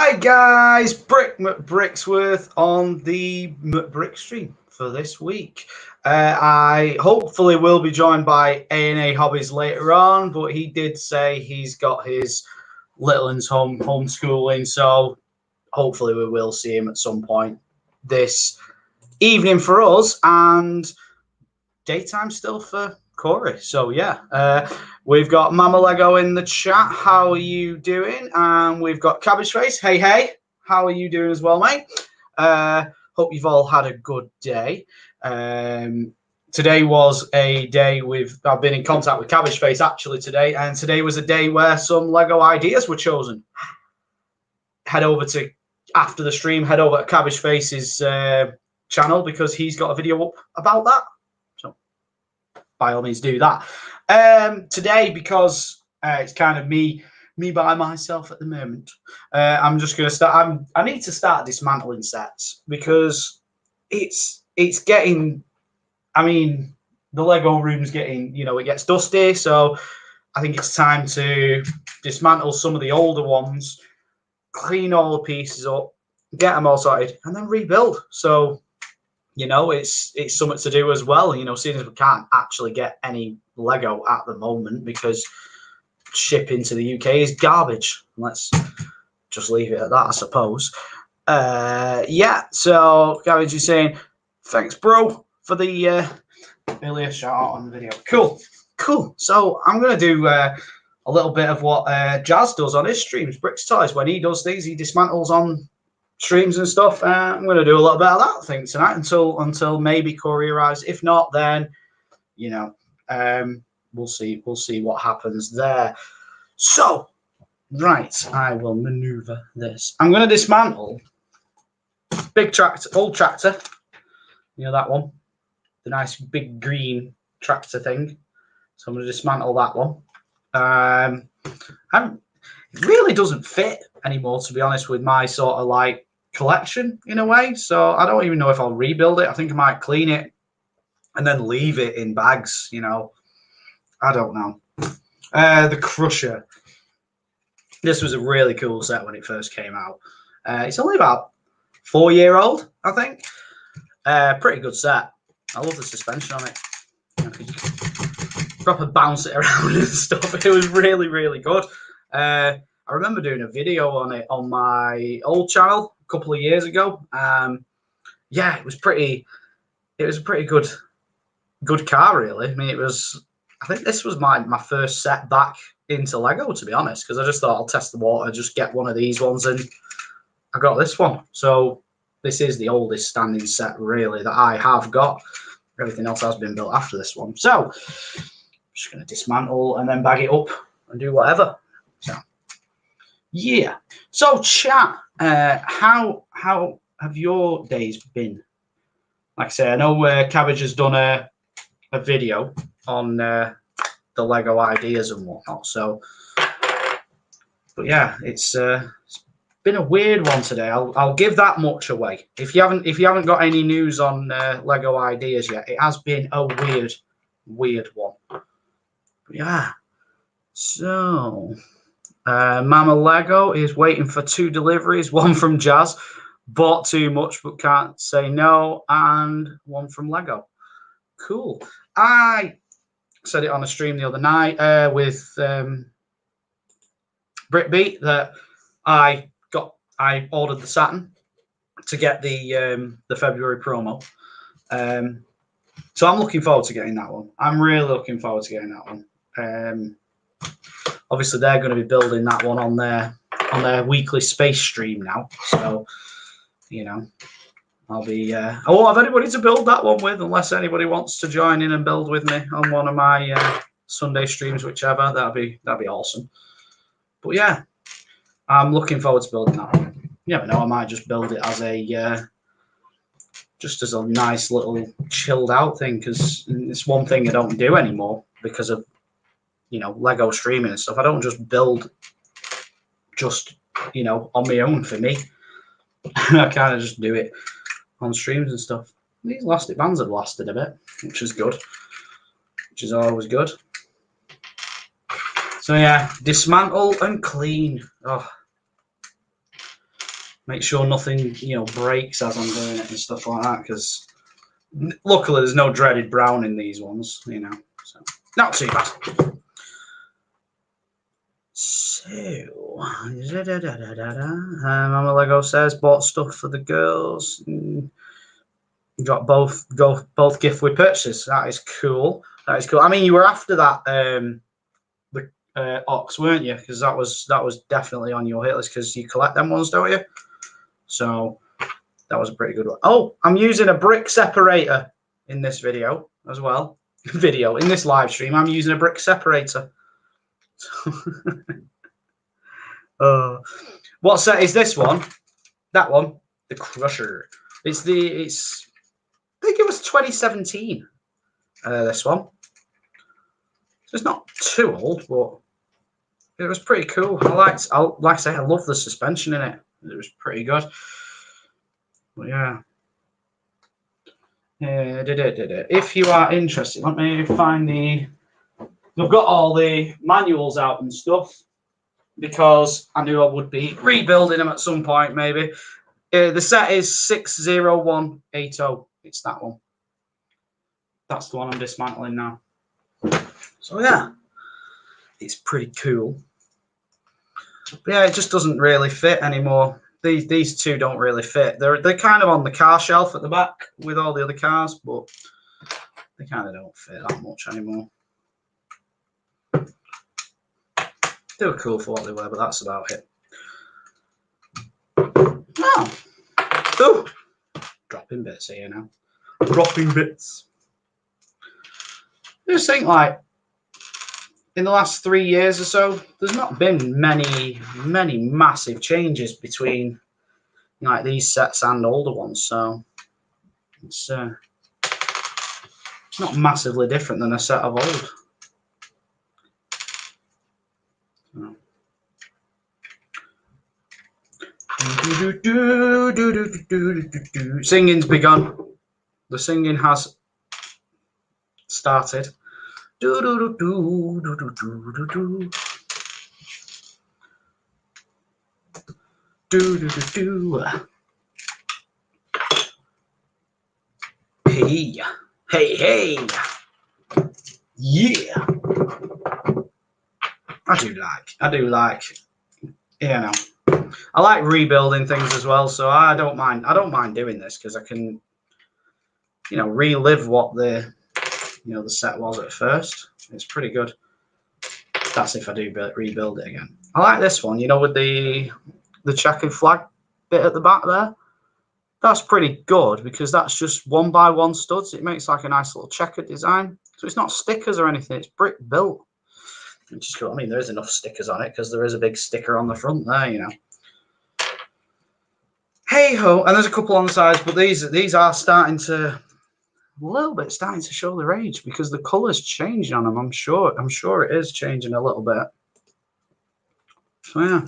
Hi guys, McBRICKsworth on the McBRICK stream for this week. I hopefully will be joined by AandAHobbies later on, but he did say he's got his little ones homeschooling, so hopefully we will see him at some point this evening for us, and daytime still for Corey. So yeah, we've got Mama Lego in the chat. How are you doing? And we've got Cabbage Face. Hey, how are you doing as well, mate? Hope you've all had a good day. Today was a day I've been in contact with Cabbage Face actually today, and today was a day where some Lego ideas were chosen. After the stream, head over to Cabbage Face's channel because he's got a video up about that. So by all means do that. Today, because it's kind of me by myself at the moment, I'm just going to start. I need to start dismantling sets because it's getting. I mean, the Lego room's getting, it gets dusty. So I think it's time to dismantle some of the older ones, clean all the pieces up, get them all sorted, and then rebuild. So, it's something to do as well, seeing as we can't actually get any Lego at the moment because shipping to the UK is garbage. Let's just leave it at that, I suppose. Yeah, so Gavage is saying, thanks, bro, for the earlier shout out on the video. Cool. So I'm going to do a little bit of what Jazz does on his streams, Bricks Toys. When he does these, he dismantles on streams and stuff. I'm going to do a little bit of that, I think, tonight until maybe Corey arrives. If not, then we'll see what happens there. So, right, I will maneuver this. I'm going to dismantle big tractor, old tractor. That one, the nice big green tractor thing. So I'm going to dismantle that one. It really doesn't fit anymore, to be honest, with my sort of like collection in a way. So I don't even know if I'll rebuild it. I think I might clean it and then leave it in bags. I don't know. The Crusher. This was a really cool set when it first came out. It's only about 4-year-old, I think. Pretty good set. I love the suspension on it. Proper bounce it around and stuff. It was really, really good. I remember doing a video on it on my old channel a couple of years ago. Yeah, it was a pretty good car, really. I mean, I think this was my first set back into Lego, to be honest, because I just thought I'll test the water, just get one of these ones, and I got this one. So this is the oldest standing set, really, that I have got. Everything else has been built after this one. So I'm just going to dismantle and then bag it up and do whatever. So yeah. So chat, how have your days been? Like I say, I know Cabbage has done a video on the Lego ideas and whatnot. So, but yeah, it's been a weird one today. I'll give that much away. If you haven't got any news on Lego ideas yet, it has been a weird one. But yeah. So, Mama Lego is waiting for 2 deliveries. One from Jazz, bought too much but can't say no, and one from Lego. Cool. I said it on a stream the other night with Brickbeat that I ordered the Saturn to get the February promo. So I'm looking forward to getting that one. I'm really looking forward to getting that one. Obviously, they're going to be building that one on their weekly space stream now. So, I'll be. I won't have anybody to build that one with unless anybody wants to join in and build with me on one of my Sunday streams, whichever. That'd be awesome. But yeah, I'm looking forward to building that one. You never know, I might just build it as a nice little chilled out thing, because it's one thing I don't do anymore because of Lego streaming and stuff. I don't just build on my own for me. I kind of just do it on streams and stuff. These elastic bands have lasted a bit, which is good, which is always good. So yeah, dismantle and clean. Oh, Make sure nothing, you know, breaks as I'm doing it and stuff like that, because luckily there's no dreaded brown in these ones, you know, so not too bad. So, Mama Lego says bought stuff for the girls. Got both gift with purchases. That is cool. That is cool. I mean, you were after that the ox, weren't you? Because that was definitely on your hit list because you collect them ones, don't you? So that was a pretty good one. Oh, I'm using a brick separator in this video as well. In this live stream, I'm using a brick separator. What set is this one? That one, the Crusher. I think it was 2017. This one. So it's not too old, but it was pretty cool. Like I say, I love the suspension in it. It was pretty good. But yeah. If you are interested, let me find the. I've got all the manuals out and stuff because I knew I would be rebuilding them at some point, maybe. The set is 60180. It's that one. That's the one I'm dismantling now. So yeah, it's pretty cool. But yeah, it just doesn't really fit anymore. These two don't really fit. They're kind of on the car shelf at the back with all the other cars, but they kind of don't fit that much anymore. They were cool for what they were, but that's about it. Oh, ooh, dropping bits here now. Dropping bits. I just think, like, in the last 3 years or so, there's not been many massive changes between like these sets and older ones. So it's not massively different than a set of old. Singing's begun. The singing has started. Hey, hey, hey. Yeah. I do like, you know, I like rebuilding things as well, so I don't mind doing this because I can, you know, relive what the set was at first. It's pretty good. That's if I do rebuild it again. I like this one, you know, with the checkered flag bit at the back there. That's pretty good because that's just 1x1 studs. It makes like a nice little checkered design. So it's not stickers or anything. It's brick built. Which is cool. I mean, there is enough stickers on it because there is a big sticker on the front there, you know. Hey ho, and there's a couple on the sides, but these are starting to show their age because the colour's changing on them. I'm sure it is changing a little bit. So yeah,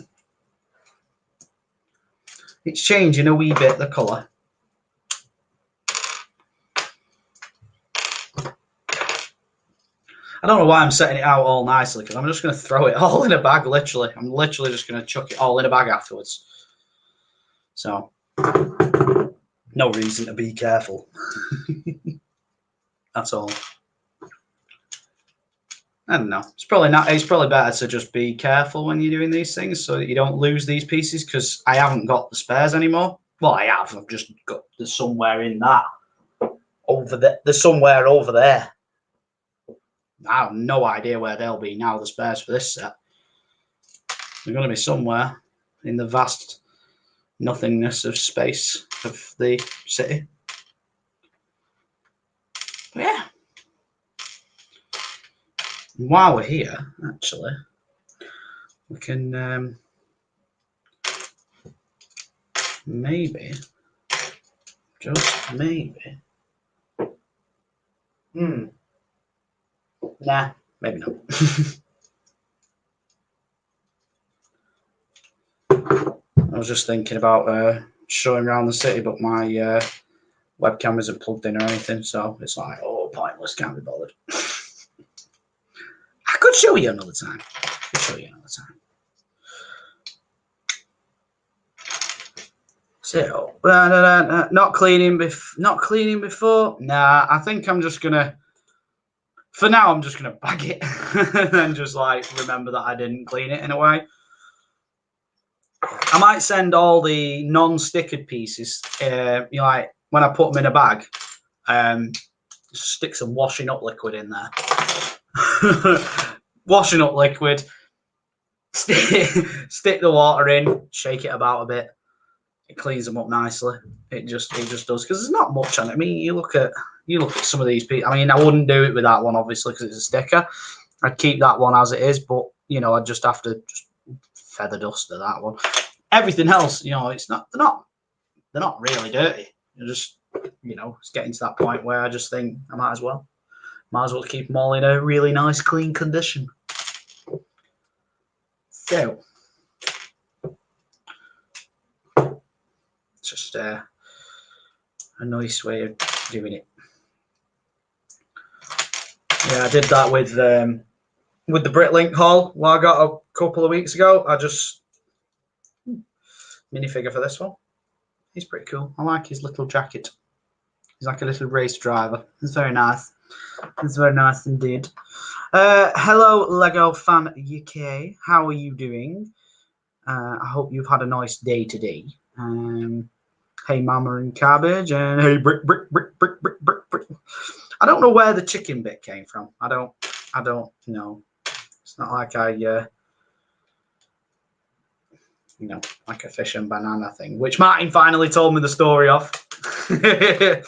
it's changing a wee bit, the colour. I don't know why I'm setting it out all nicely because I'm just going to throw it all in a bag. Literally, I'm literally just going to chuck it all in a bag afterwards. So no reason to be careful. That's all. I don't know. It's probably not. It's probably better to just be careful when you're doing these things so that you don't lose these pieces. Because I haven't got the spares anymore. Well, I have. I've just got. There's somewhere in that over there. There's somewhere over there. I have no idea where they'll be now. The spares for this set. They're going to be somewhere in the vast nothingness of space of the city. But yeah. While we're here, actually, we can maybe, just maybe, nah, maybe not. I was just thinking about showing around the city, but my webcam isn't plugged in or anything, so it's like, oh, pointless, can't be bothered. I could show you another time. So, not cleaning before. Nah, I think I'm just gonna. For now, I'm just gonna bag it and then just like remember that I didn't clean it in a way. I might send all the non-stickered pieces. Like when I put them in a bag, stick some washing up liquid in there. Washing up liquid. Stick the water in, shake it about a bit. It cleans them up nicely. It just does, because there's not much on it. I mean, you look at some of these people. I mean, I wouldn't do it with that one obviously because it's a sticker. I'd keep that one as it is, but I'd just have to just feather dust to that one. Everything else, it's not. They're not really dirty. You're just it's getting to that point where I just think I might as well keep them all in a really nice clean condition. So. Just a nice way of doing it. Yeah, I did that with the BrickLink haul. Well, I got a couple of weeks ago. I just minifigure for this one. He's pretty cool. I like his little jacket. He's like a little race driver. It's very nice. It's very nice indeed. Hello, Lego Fan UK. How are you doing? I hope you've had a nice day today. Hey, Mama and Cabbage, and hey, Brick. I don't know where the chicken bit came from. I don't know. It's not like like a fish and banana thing, which Martin finally told me the story of. Because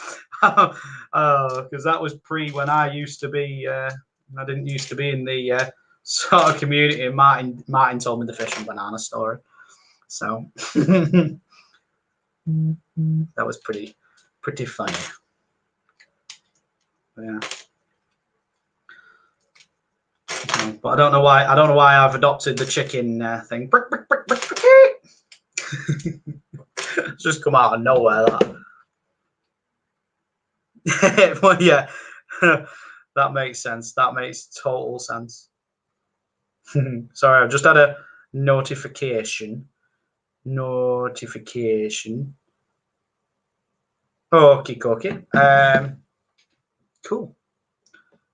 that was pre when I used to be. I didn't used to be in the sort of community. And Martin told me the fish and banana story. So. That was pretty funny. Yeah. But I don't know why I've adopted the chicken thing. Brick. It's just come out of nowhere, that. Well, yeah. That makes sense. That makes total sense. Sorry, I've just had a notification. Okay. Cool.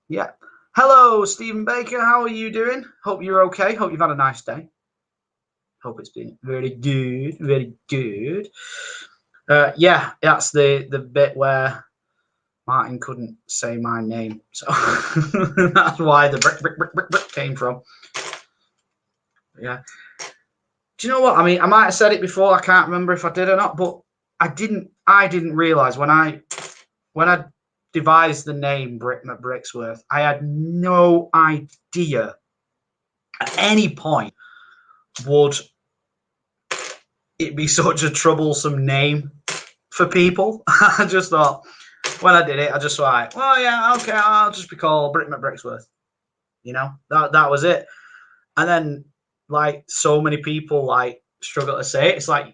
Yeah. Hello, Stephen Baker. How are you doing? Hope you're okay. Hope you've had a nice day. Hope it's been very good. Very good. Yeah, that's the bit where Martin couldn't say my name. So that's why the brick came from. Yeah. Do you know what? I mean, I might have said it before. I can't remember if I did or not, but I didn't realize when I devised the name Brick McBricksworth, I had no idea at any point would it be such a troublesome name for people. I just thought when I did it, I just thought, well, yeah, okay, I'll just be called Brick McBricksworth. That was it. And then like so many people like struggle to say it. It's like,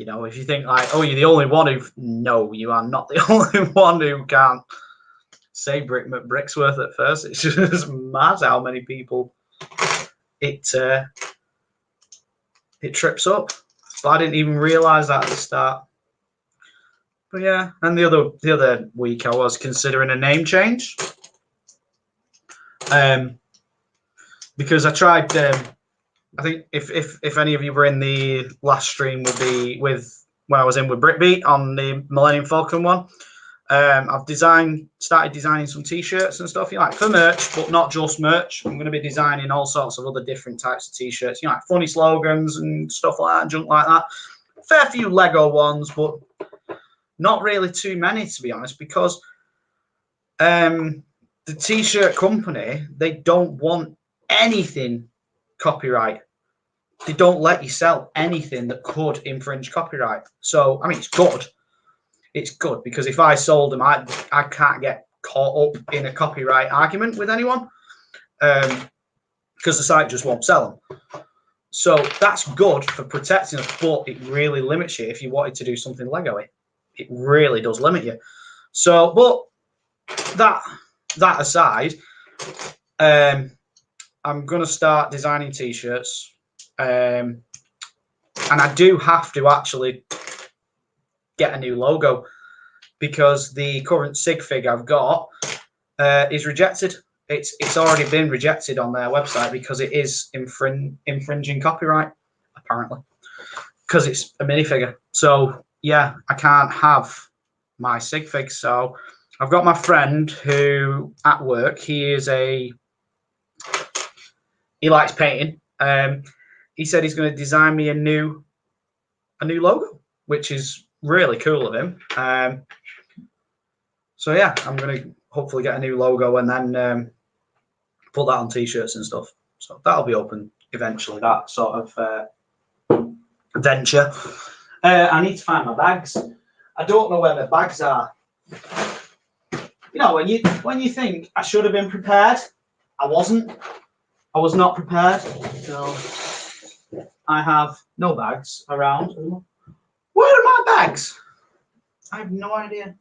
if you think like, oh, you're the only one no, you are not the only one who can't say Brick McBricksworth at first. It's just mad how many people it trips up. But I didn't even realize that at the start. But yeah, and the other week I was considering a name change. Because I tried. I think if any of you were in the last stream with when I was in with Brickbeat on the Millennium Falcon one, I've started designing some t-shirts and stuff, for merch, but not just merch. I'm going to be designing all sorts of other different types of t-shirts, like funny slogans and stuff like that, junk like that. Fair few Lego ones, but not really too many, to be honest, because the t-shirt company, they don't want anything copyright. They don't let you sell anything that could infringe copyright. So, I mean, it's good. It's good because if I sold them, I can't get caught up in a copyright argument with anyone because the site just won't sell them. So that's good for protecting us, but it really limits you if you wanted to do something Lego-y. It really does limit you. So, but that aside, I'm going to start designing t-shirts. And I do have to actually get a new logo because the current sig fig I've got is rejected. It's already been rejected on their website because it is infringing copyright, apparently, because it's a minifigure. So yeah, I can't have my sig fig. So I've got my friend who at work, he likes painting. He said he's going to design me a new logo, which is really cool of him. So yeah, I'm going to hopefully get a new logo and then put that on t-shirts and stuff. So that'll be open eventually, that sort of venture. I need to find my bags. I don't know where the bags are. You know, when you think I should have been prepared, I wasn't. I was not prepared. So I have no bags around. Where are my bags? I have no idea.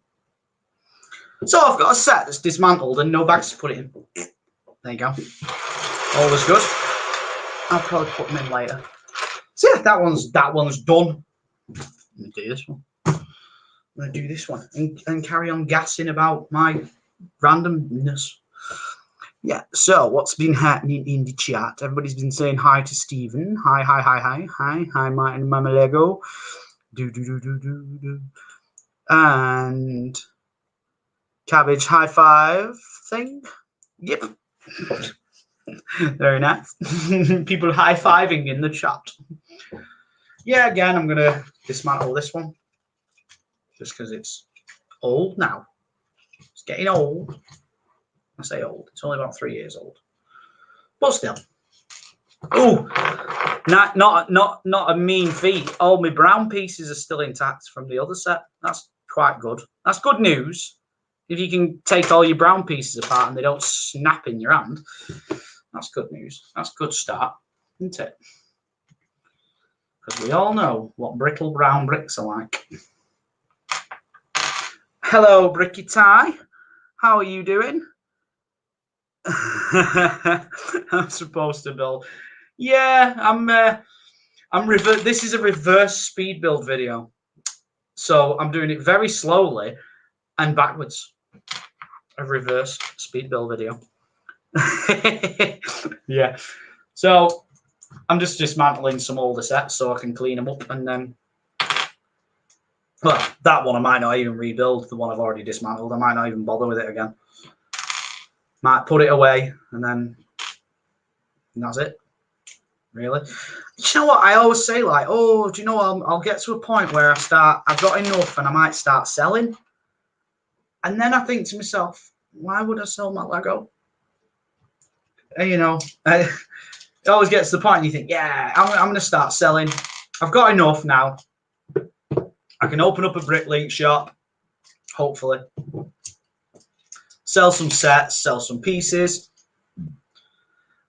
So I've got a set that's dismantled and no bags to put it in. There you go. Always good. I'll probably put them in later. So yeah, that one's done. Let me do this one. I'm going to do this one and carry on gassing about my randomness. Yeah, so what's been happening in the chat? Everybody's been saying hi to Stephen. Hi, Martin and Mama Lego. Do. And Cabbage high five thing. Yep. Very nice. People high-fiving in the chat. Yeah, again, I'm going to dismantle this one. Just because it's old now. It's getting old. I say old. It's only about 3 years old. But still. Oh, not a mean feat. All my brown pieces are still intact from the other set. That's quite good. That's good news. If you can take all your brown pieces apart and they don't snap in your hand, that's good news. That's a good start, isn't it? Because we all know what brittle brown bricks are like. Hello, Bricky Tie. How are you doing? I'm supposed to build. Yeah, this is a reverse speed build video. So I'm doing it very slowly and backwards. A reverse speed build video. Yeah. So I'm just dismantling some older sets so I can clean them up and then. Well, that one I might not even rebuild. The one I've already dismantled, I might not even bother with it again. Might put it away and then that's it. Really. You know what? I always say, like, oh, do you know, I'll get to a point where I've got enough and I might start selling. And then I think to myself, why would I sell my Lego? And, you know, it always gets to the point and you think, yeah, I'm going to start selling. I've got enough now. I can open up a BrickLink shop, hopefully. Sell some sets, sell some pieces.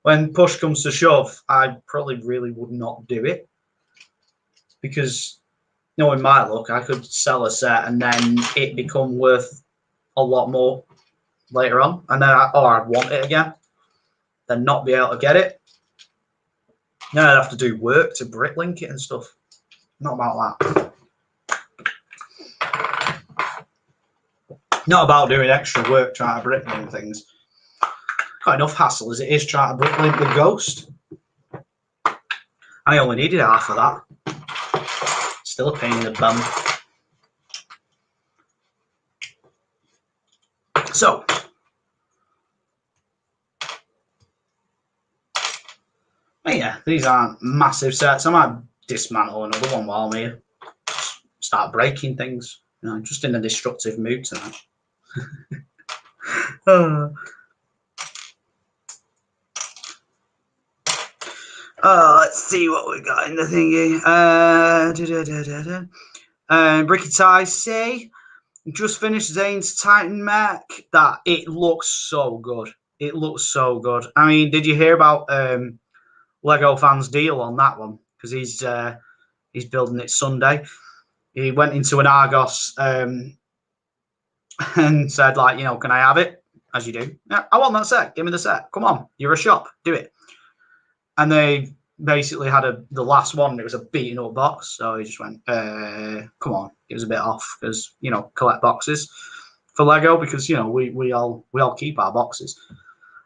When push comes to shove, I probably really would not do it. Because, knowing my luck, I could sell a set and then it become worth a lot more later on. And then I'd want it again. Then not be able to get it. Then I'd have to do work to BrickLink it and stuff. Not about that. Not about doing extra work trying to BrickLink things. Got enough hassle as it is trying to BrickLink the Ghost. I only needed half of that. Still a pain in the bum. So, yeah, these aren't massive sets. I might dismantle another one while I'm here. Start breaking things. You know, just in a destructive mood tonight. Let's see what we got in the thingy. Bricky Tie say, just finished Zane's Titan mech. That it looks so good. It looks so good. I mean, did you hear about Lego Fans' deal on that one? Because he's building it Sunday. He went into an Argos and said, like, you know, can I have it? As you do. Yeah, I want that set. Give me the set. Come on. You're a shop. Do it. And they basically had the last one. It was a beaten up box, so he just went, "Come on." It was a bit off because collect boxes for Lego because we all keep our boxes,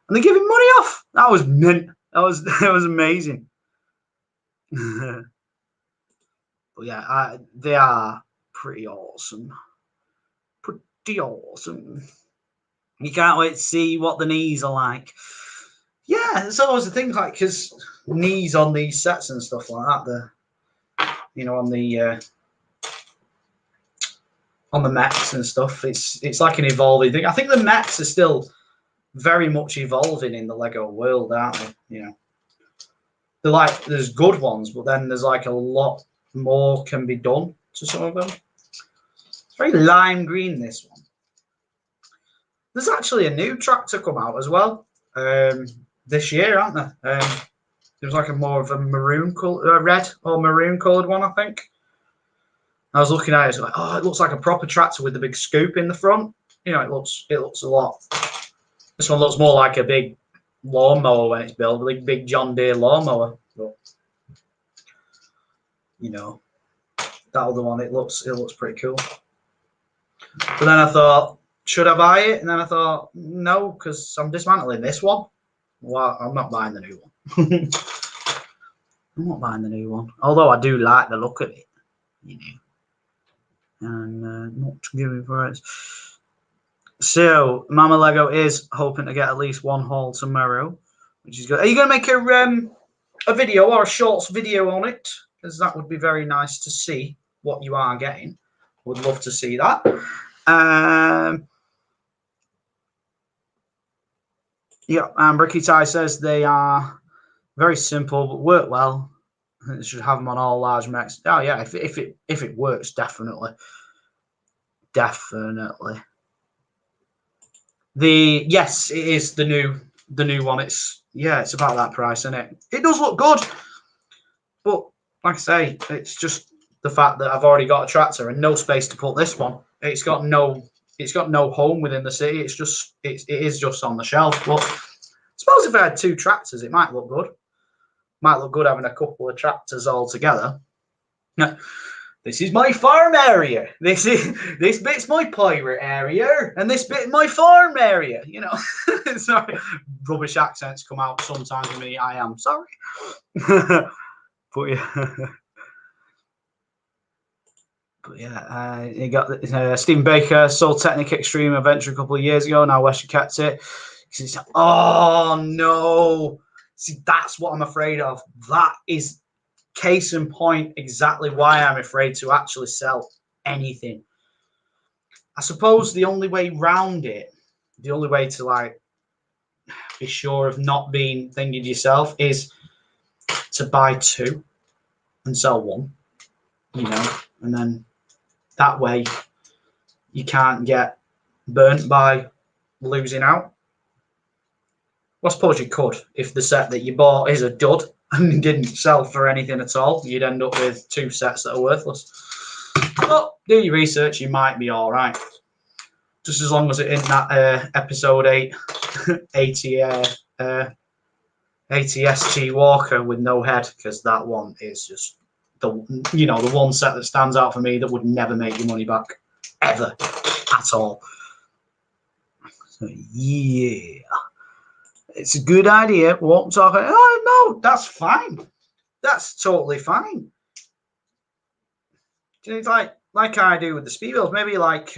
and they're giving money off. That was mint. That was amazing. But yeah, they are pretty awesome. Pretty awesome. You can't wait to see what the knees are like. Yeah, it's always the thing, like, because knees on these sets and stuff like that, on the mechs and stuff, it's like an evolving thing. I think the mechs are still very much evolving in the Lego world, aren't they? They're like, there's good ones, but then there's like a lot more can be done to some of them. It's very lime green, this one. There's actually a new tractor come out as well this year, aren't there? There's like a more of a maroon color, red or maroon coloured one, I think. I was looking at it, like, oh, it looks like a proper tractor with the big scoop in the front. It looks a lot. This one looks more like a big lawnmower when it's built, like big John Deere lawnmower. But that other one, it looks pretty cool. But then I thought, should I buy it? And then I thought, no, because I'm dismantling this one. Well, I'm not buying the new one. I'm not buying the new one. Although I do like the look of it, and not giving for it. So, Mama Lego is hoping to get at least one haul tomorrow, which is good. Are you going to make a video or a shorts video on it? Because that would be very nice to see what you are getting. Would love to see that. Yeah, and Bricky Ty says they are very simple but work well. I think they should have them on all large mechs. Oh yeah, if it works, definitely. Yes, it is the new one. It's about that price, isn't it? It does look good, but like I say, it's just the fact that I've already got a tractor and no space to put this one. It's got no home within the city. It is just on the shelf. But I suppose if I had two tractors, it might look good. Might look good having a couple of tractors all together. This is my farm area. This bit's my pirate area, and this bit my farm area. Sorry, rubbish accents come out sometimes with me. I am sorry, but yeah. You got Stephen Baker sold Technic Extreme Adventure a couple of years ago. Now Wesher kept it. Oh no! See, that's what I'm afraid of. That is case in point exactly why I'm afraid to actually sell anything. I suppose the only way round it, the only way to like be sure of not being thinking yourself is to buy two and sell one, and then that way you can't get burnt by losing out. Well, I suppose you could if the set that you bought is a dud and didn't sell for anything at all. You'd end up with two sets that are worthless. But do your research, you might be all right. Just as long as it in that episode 8 ATST Walker with no head, because that one is just the one set that stands out for me that would never make your money back ever at all. So yeah. It's a good idea. Won't talk. Oh no, that's fine. That's totally fine. Like I do with the speedbills, maybe like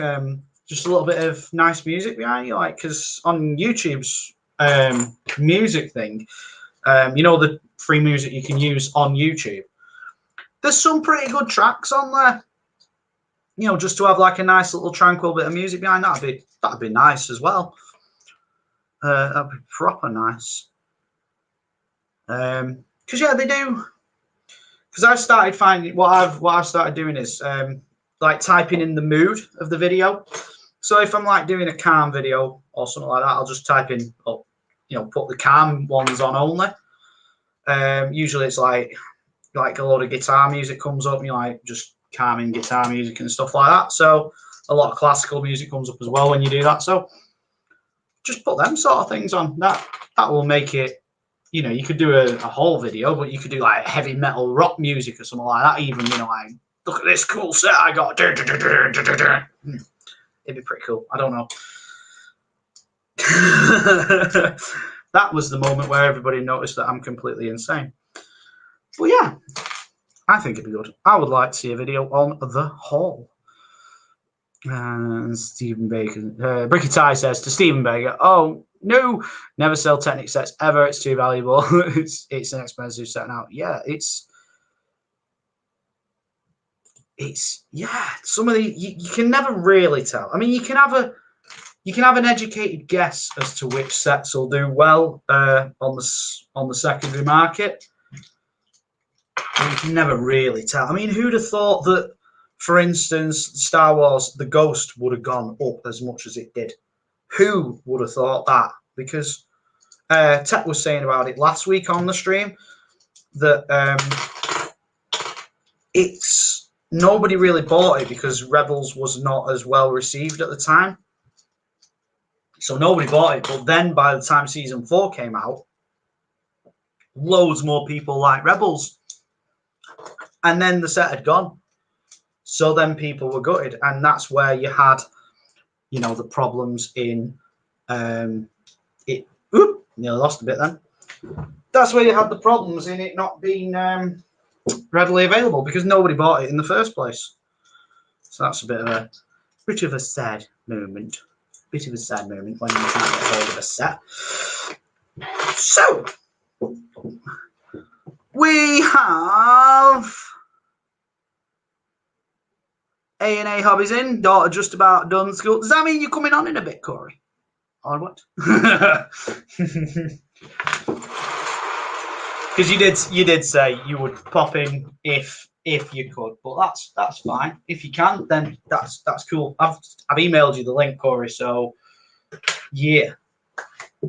just a little bit of nice music behind you, like because on YouTube's music thing, the free music you can use on YouTube. There's some pretty good tracks on there. Just to have like a nice little tranquil bit of music behind that'd be nice as well. That'd be proper nice. Because they do. Because I've started finding what I've started doing is like typing in the mood of the video. So if I'm like doing a calm video or something like that, I'll just type in, put the calm ones on only. Usually it's like a lot of guitar music comes up, and you're like just calming guitar music and stuff like that. So a lot of classical music comes up as well when you do that. So just put them sort of things on. That will make it, you know, you could do a whole video, but you could do like heavy metal rock music or something like that. Even, you know, like, look at this cool set I got. It'd be pretty cool. I don't know. That was the moment where everybody noticed that I'm completely insane. But yeah, I think it'd be good. I would like to see a video on the haul. And Stephen Bacon, Bricky Ty says to Stephen Baker, "Oh no, never sell Technic sets ever. It's too valuable. it's an expensive set now. Yeah, it's yeah. Some of the you can never really tell. I mean, you can have an educated guess as to which sets will do well on the secondary market. But you can never really tell. I mean, who'd have thought that? For instance, Star Wars, the Ghost would have gone up as much as it did. Who would have thought that? Because Tech was saying about it last week on the stream that it's nobody really bought it because Rebels was not as well received at the time. So nobody bought it. But then by the time Season 4 came out, loads more people liked Rebels. And then the set had gone. So then people were gutted, and that's where you had, you know, the problems in it. Oop, nearly lost a bit then. That's where you had the problems in it not being readily available because nobody bought it in the first place. So that's a bit of a sad moment. Bit of a sad moment when you can't get hold of a set. So we have AandAHobbies in, daughter just about done school. Does that mean you're coming on in a bit, Corey? Or what? Because you did say you would pop in if you could, but that's fine. If you can, then that's cool. I've emailed you the link, Corey. So yeah,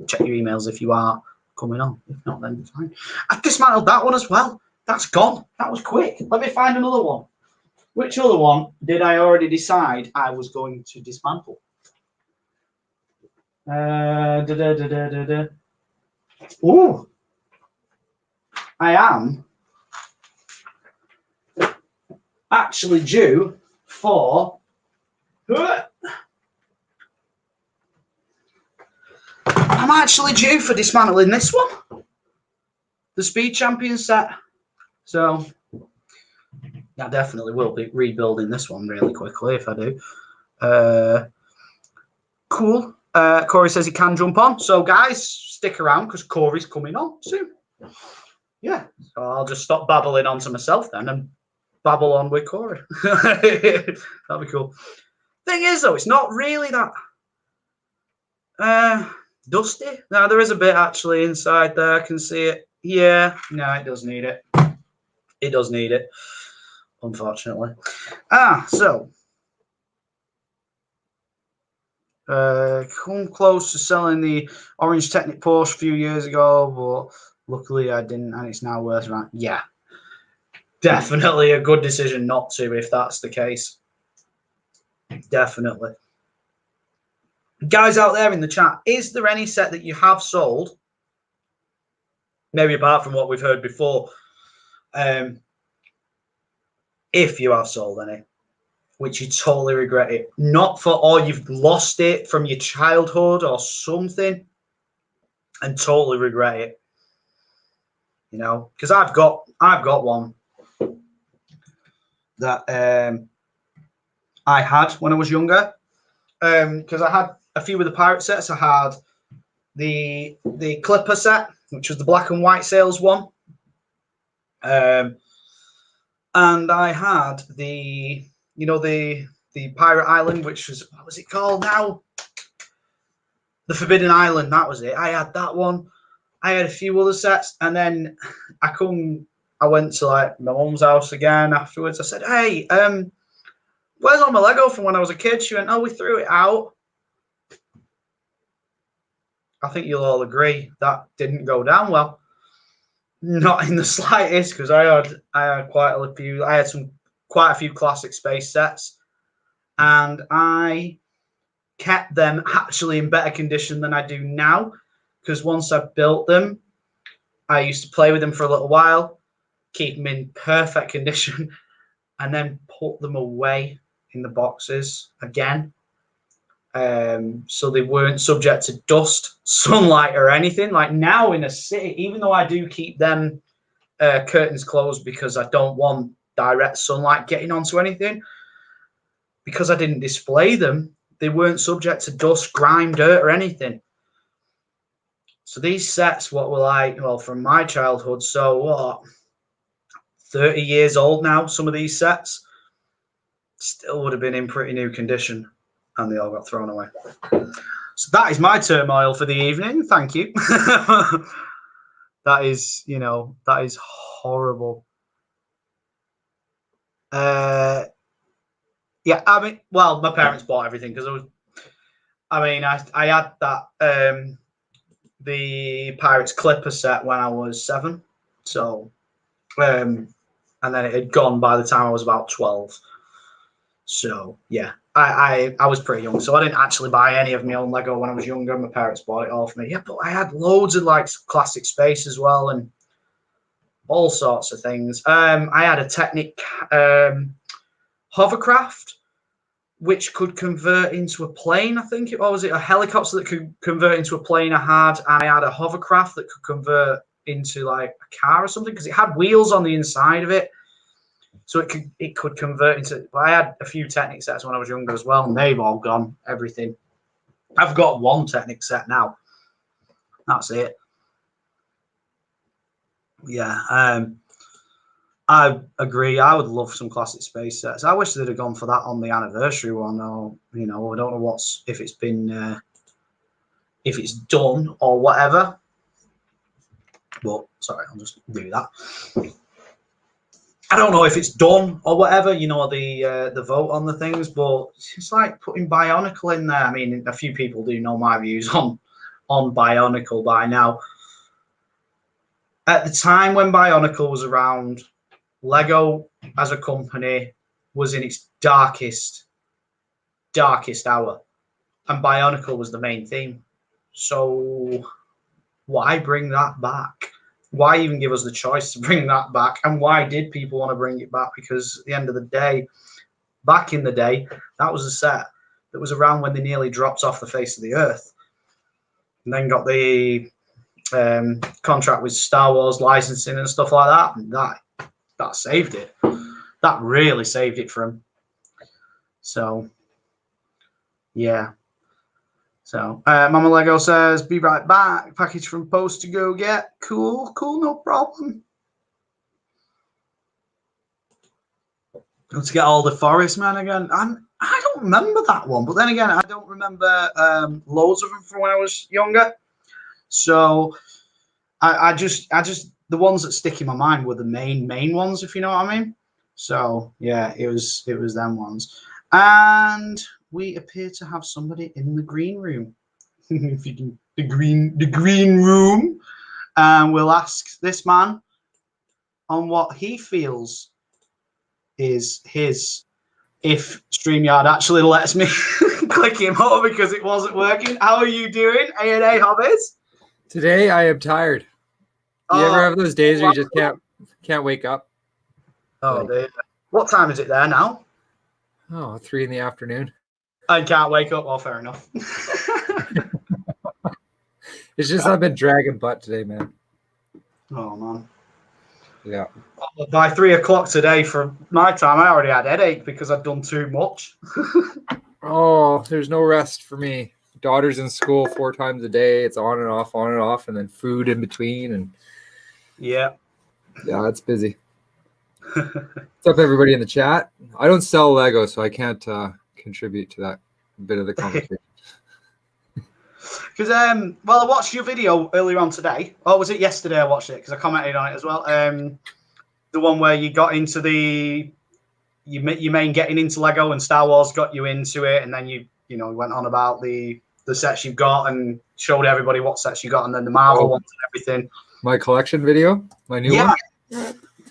check your emails if you are coming on. If not, then it's fine. I've dismantled that one as well. That's gone. That was quick. Let me find another one. Which other one did I already decide I was going to dismantle? Ooh. I am actually due for... I'm actually due for dismantling this one. The Speed Champion set. So... I definitely will be rebuilding this one really quickly if I do. Cool. Corey says he can jump on. So, guys, stick around because Corey's coming on soon. Yeah. So I'll just stop babbling on to myself then and babble on with Corey. That'd be cool. Thing is, though, it's not really that dusty. Now, there is a bit actually inside there. I can see it. Yeah. No, it does need it. It does need it. Unfortunately. So come close to selling the Orange Technic Porsche a few years ago, but luckily I didn't, and it's now worth around. Yeah, definitely a good decision not to if that's the case. Definitely. Guys out there in the chat, is there any set that you have sold, maybe apart from what we've heard before, if you have sold any, which you totally regret it, not for, or you've lost it from your childhood or something and totally regret it, you know, because I've got one that I had when I was younger, because I had a few of the pirate sets. I had the Clipper set, which was the black and white sails one, and I had the, you know, the Pirate Island, which was, what was it called now? The Forbidden Island, that was it. I had that one. I had a few other sets, and then I went to like my mum's house again afterwards. I said, hey, where's all my Lego from when I was a kid? She went, oh, we threw it out. I think you'll all agree that didn't go down well. Not in the slightest, because I had quite a few. I had quite a few classic space sets, and I kept them actually in better condition than I do now, because once I built them, I used to play with them for a little while, keep them in perfect condition, and then put them away in the boxes again. So they weren't subject to dust, sunlight, or anything. Like now in a city, even though I do keep them curtains closed because I don't want direct sunlight getting onto anything, because I didn't display them, they weren't subject to dust, grime, dirt, or anything. So these sets, what were like, well, from my childhood, so what, 30 years old now, some of these sets, still would have been in pretty new condition, and they all got thrown away. So that is my turmoil for the evening. Thank you. That is, that is horrible. Yeah, I mean, well, my parents bought everything because I had that the Pirates Clipper set when I was 7, so and then it had gone by the time I was about 12. So yeah, I was pretty young, so I didn't actually buy any of my own Lego when I was younger. My parents bought it all for me. Yeah, but I had loads of like classic space as well, and all sorts of things. I had a Technic hovercraft, which could convert into a plane. I think it was a helicopter that could convert into a plane. I had a hovercraft that could convert into like a car or something because it had wheels on the inside of it, so it could convert into. But I had a few Technic sets when I was younger as well, and they've all gone. Everything. I've got one Technic set now. That's it. Yeah. I agree. I would love some classic space sets. I wish they'd have gone for that on the anniversary one, or I don't know if it's been if it's done or whatever. But sorry, I'll just do that. I don't know if it's done or whatever. The vote on the things, but it's like putting Bionicle in there. I mean, a few people do know my views on Bionicle by now. At the time when Bionicle was around, Lego as a company was in its darkest hour, and Bionicle was the main theme. So why bring that back? Why even give us the choice to bring that back? And why did people want to bring it back? Because at the end of the day, back in the day, that was a set that was around when they nearly dropped off the face of the earth, and then got the contract with Star Wars licensing and stuff like that, and that saved it. That really saved it for him. So, yeah. So, Mama Lego says, be right back. Package from post to go get. Cool, no problem. Let's get all the Forest Man again. I don't remember that one, but then again, I don't remember loads of them from when I was younger. So, I just the ones that stick in my mind were the main ones, if you know what I mean. So yeah, it was them ones. And we appear to have somebody in the green room. If you can, the green room. And we'll ask this man on what he feels is his, if StreamYard actually lets me click him up because it wasn't working. How are you doing, AandAHobbies? Today I am tired. Do you ever have those days where you just can't wake up? Oh, dear. What time is it there now? Oh, 3 p.m. I can't wake up. Well, fair enough. It's just I've been dragging butt today, man. Oh, man. Yeah. By 3 o'clock today, for my time, I already had a headache because I'd done too much. Oh, there's no rest for me. Daughter's in school 4 times a day. It's on and off, and then food in between. And yeah, it's busy. What's up, everybody in the chat? I don't sell Lego, so I can't contribute to that bit of the conversation. Because well, I watched your video earlier on today. Or was it yesterday? I watched it because I commented on it as well. The one where you got into your main getting into Lego, and Star Wars got you into it, and then you went on about the sets you've got and showed everybody what sets you got, and then the Marvel ones and everything. My collection video, my new one.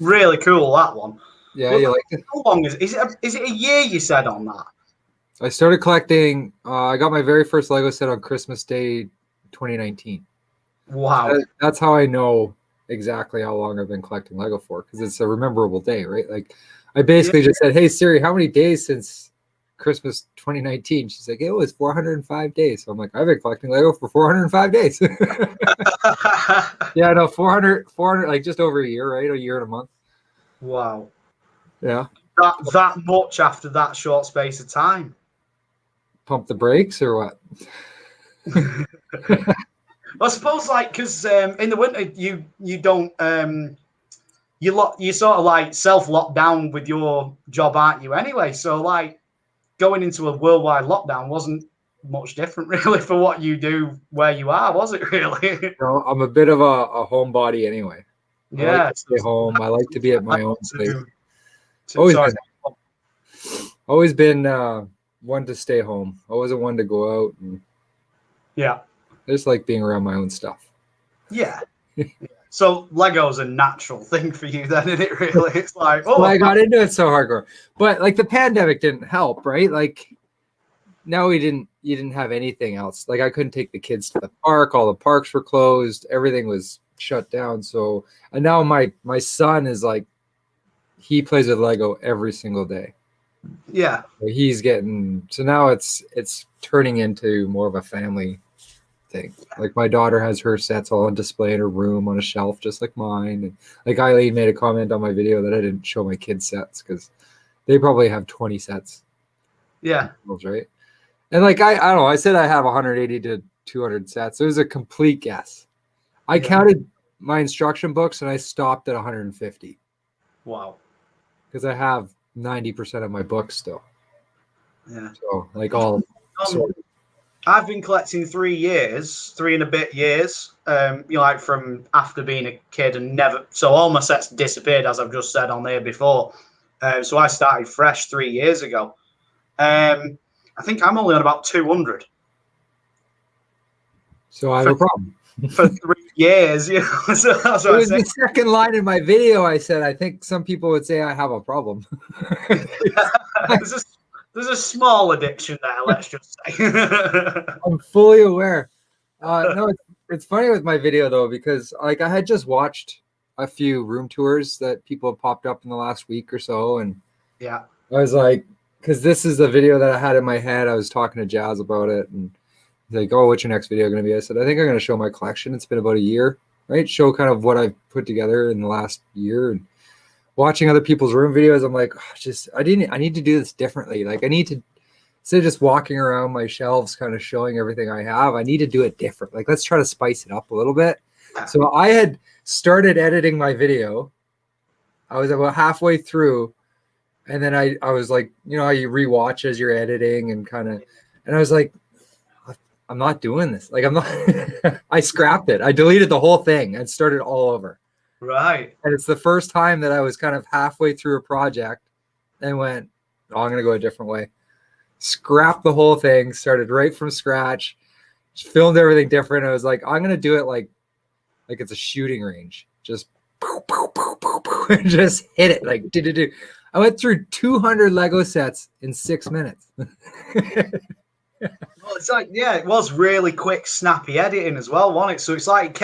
Really cool, that one. Yeah, but you liked it? How long is it a year you said on that? I started collecting. I got my very first Lego set on Christmas Day, 2019. Wow. That's how I know exactly how long I've been collecting Lego for, because it's a memorable day, right? Like I basically just said, "Hey Siri, how many days since Christmas 2019?" She's like, "It was 405 days." So I'm like, "I've been collecting Lego for 405 days." Yeah, no, 400, like just over a year, right? A year and a month. Wow. Yeah. That much after that short space of time. Pump the brakes or what? I suppose, like, because in the winter you don't you sort of like self-lock down with your job, aren't you? Anyway, so like going into a worldwide lockdown wasn't much different really for what you do where you are, was it really? No, I'm a bit of a homebody anyway. I like Yeah. to stay home. I like to be at my own place. Sorry. Always been one to stay home. I wasn't one to go out, and Yeah. I just like being around my own stuff. Yeah. So Lego's a natural thing for you then, isn't it really? It's like, oh, Well, I got into it so hardcore. But like the pandemic didn't help, right? Like now you didn't have anything else. Like I couldn't take the kids to the park. All the parks were closed. Everything was shut down. So, and now my son is like, he plays with Lego every single day. yeah. He's getting, so now it's turning into more of a family thing. Like my daughter has her sets all on display in her room on a shelf, just like mine. And like Eileen made a comment on my video that I didn't show my kids sets because they probably have 20 sets. Yeah. Right. And like I don't know, I said I have 180 to 200 sets. It was a complete guess. I counted my instruction books and I stopped at 150. Wow. Because I have 90% of my books still. Yeah. So like all I've been collecting 3 and a bit years. You know, like from after being a kid and never. So all my sets disappeared, as I've just said on there before. So I started fresh 3 years ago. I think I'm only on about 200. So I have a problem. For 3 years, you know. So that's what it was the second line in my video. I said, I think some people would say I have a problem. There's a small addiction there, let's just say. I'm fully aware. No, it's funny with my video though, because like I had just watched a few room tours that people have popped up in the last week or so, and yeah, I was like, because this is the video that I had in my head. I was talking to Jazz about it, and he's like, "Oh, what's your next video going to be?" I said, "I think I'm going to show my collection. It's been about a year, right? Show kind of what I've put together in the last year." And watching other people's room videos, I'm like, I need to do this differently. Like I need to, instead of just walking around my shelves kind of showing everything I have, I need to do it different. Like let's try to spice it up a little bit. So I had started editing my video. I was about halfway through, and then I was like, you know how you rewatch as you're editing and kind of, and I was like, I'm not doing this. Like I'm not, I scrapped it. I deleted the whole thing and started all over. right. And it's the first time that I was kind of halfway through a project and went, oh, I'm going to go a different way. Scrapped the whole thing, started right from scratch, filmed everything different. I was like, I'm going to do it like it's a shooting range. Just and just hit it like do. I went through 200 Lego sets in 6 minutes. Well, it's like, yeah, it was really quick, snappy editing as well, wasn't it? So it's like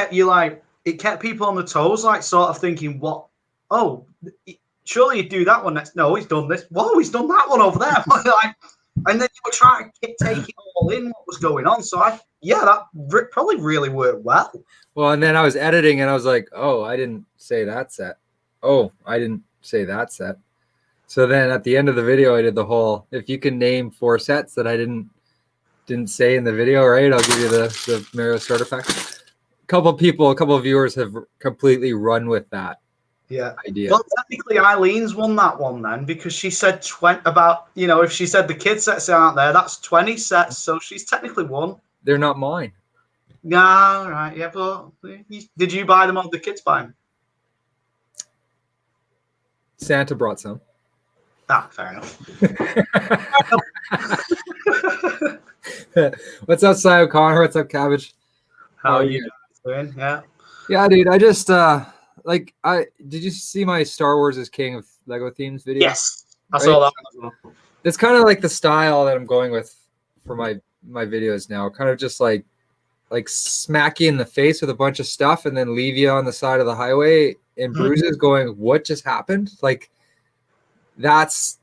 it kept people on the toes, like sort of thinking, what? Oh, surely you'd do that one next. No, he's done this. Whoa, he's done that one over there. Like, and then you were trying to take it all in what was going on. So that probably really worked well. Well, and then I was editing and I was like, oh, I didn't say that set. Oh, I didn't say that set. So then at the end of the video, I did the whole, if you can name 4 sets that I didn't say in the video, right? I'll give you the Mario starter pack. A couple of viewers have completely run with that idea. Well, technically, Eileen's won that one then because she said 20 about, you know, if she said the kid sets aren't there, that's 20 sets. So she's technically won. They're not mine. Nah, right. Yeah, but did you buy them or the kids buy them? Santa brought some. Ah, fair enough. What's up, Cy O'Connor? What's up, Cabbage? How are you doing? Yeah. Yeah, dude. I just did you see my Star Wars is King of Lego themes video? Yes, I saw that one as well. It's kind of like the style that I'm going with for my videos now. Kind of just like like smack you in the face with a bunch of stuff and then leave you on the side of the highway in bruises going, what just happened? Like that's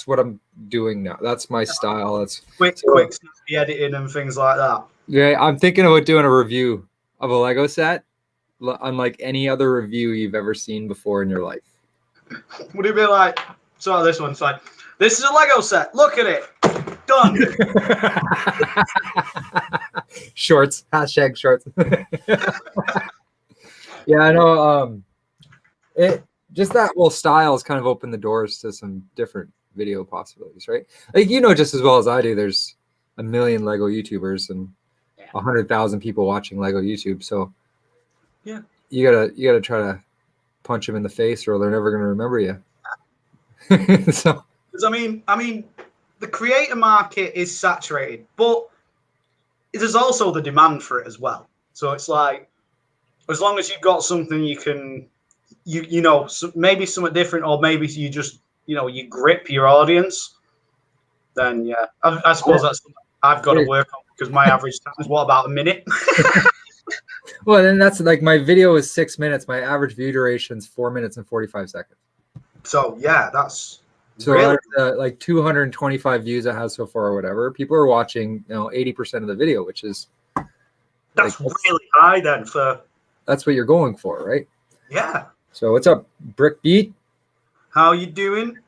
what I'm doing now. That's my style. That's quick snappy editing and things like that. Yeah, I'm thinking about doing a review of a Lego set, unlike any other review you've ever seen before in your life. Would it be like, so this one's like, this is a Lego set. Look at it. Done. Shorts. Hashtag shorts. Yeah, I know. It just that style has kind of opened the doors to some different video possibilities, right? Like, just as well as I do, there's a million Lego YouTubers and 100,000 people watching Lego YouTube. So yeah, you gotta try to punch them in the face, or they're never gonna remember you. So, because I mean, the creator market is saturated, but there's also the demand for it as well. So it's like, as long as you've got something you can, maybe something different, or maybe you just, you grip your audience, then yeah, I suppose that's something I've got to work on, because my average time is about a minute. Well, then that's like, my video is 6 minutes. My average view duration is 4 minutes and 45 seconds. So yeah, that's so really? Like 225 views I have so far or whatever. People are watching 80% of the video, which is that's really high then for. That's what you're going for, right? Yeah. So what's up, Brick Beat? How you doing?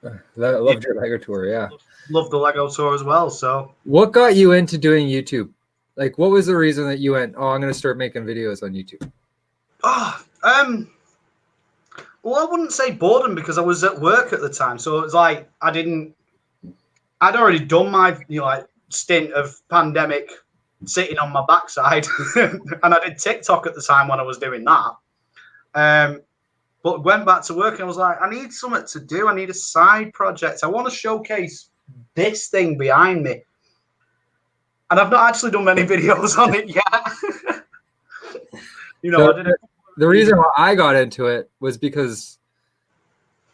I loved your Lego tour. Yeah. Love the Lego tour as well. So what got you into doing YouTube? Like, what was the reason that you went, I'm going to start making videos on YouTube? Well, I wouldn't say boredom, because I was at work at the time. So it was like, I'd already done my, stint of pandemic sitting on my backside. And I did TikTok at the time when I was doing that. But went back to work and I was like, I need something to do. I need a side project. I want to showcase this thing behind me. And I've not actually done many videos on it yet. The reason why I got into it was because,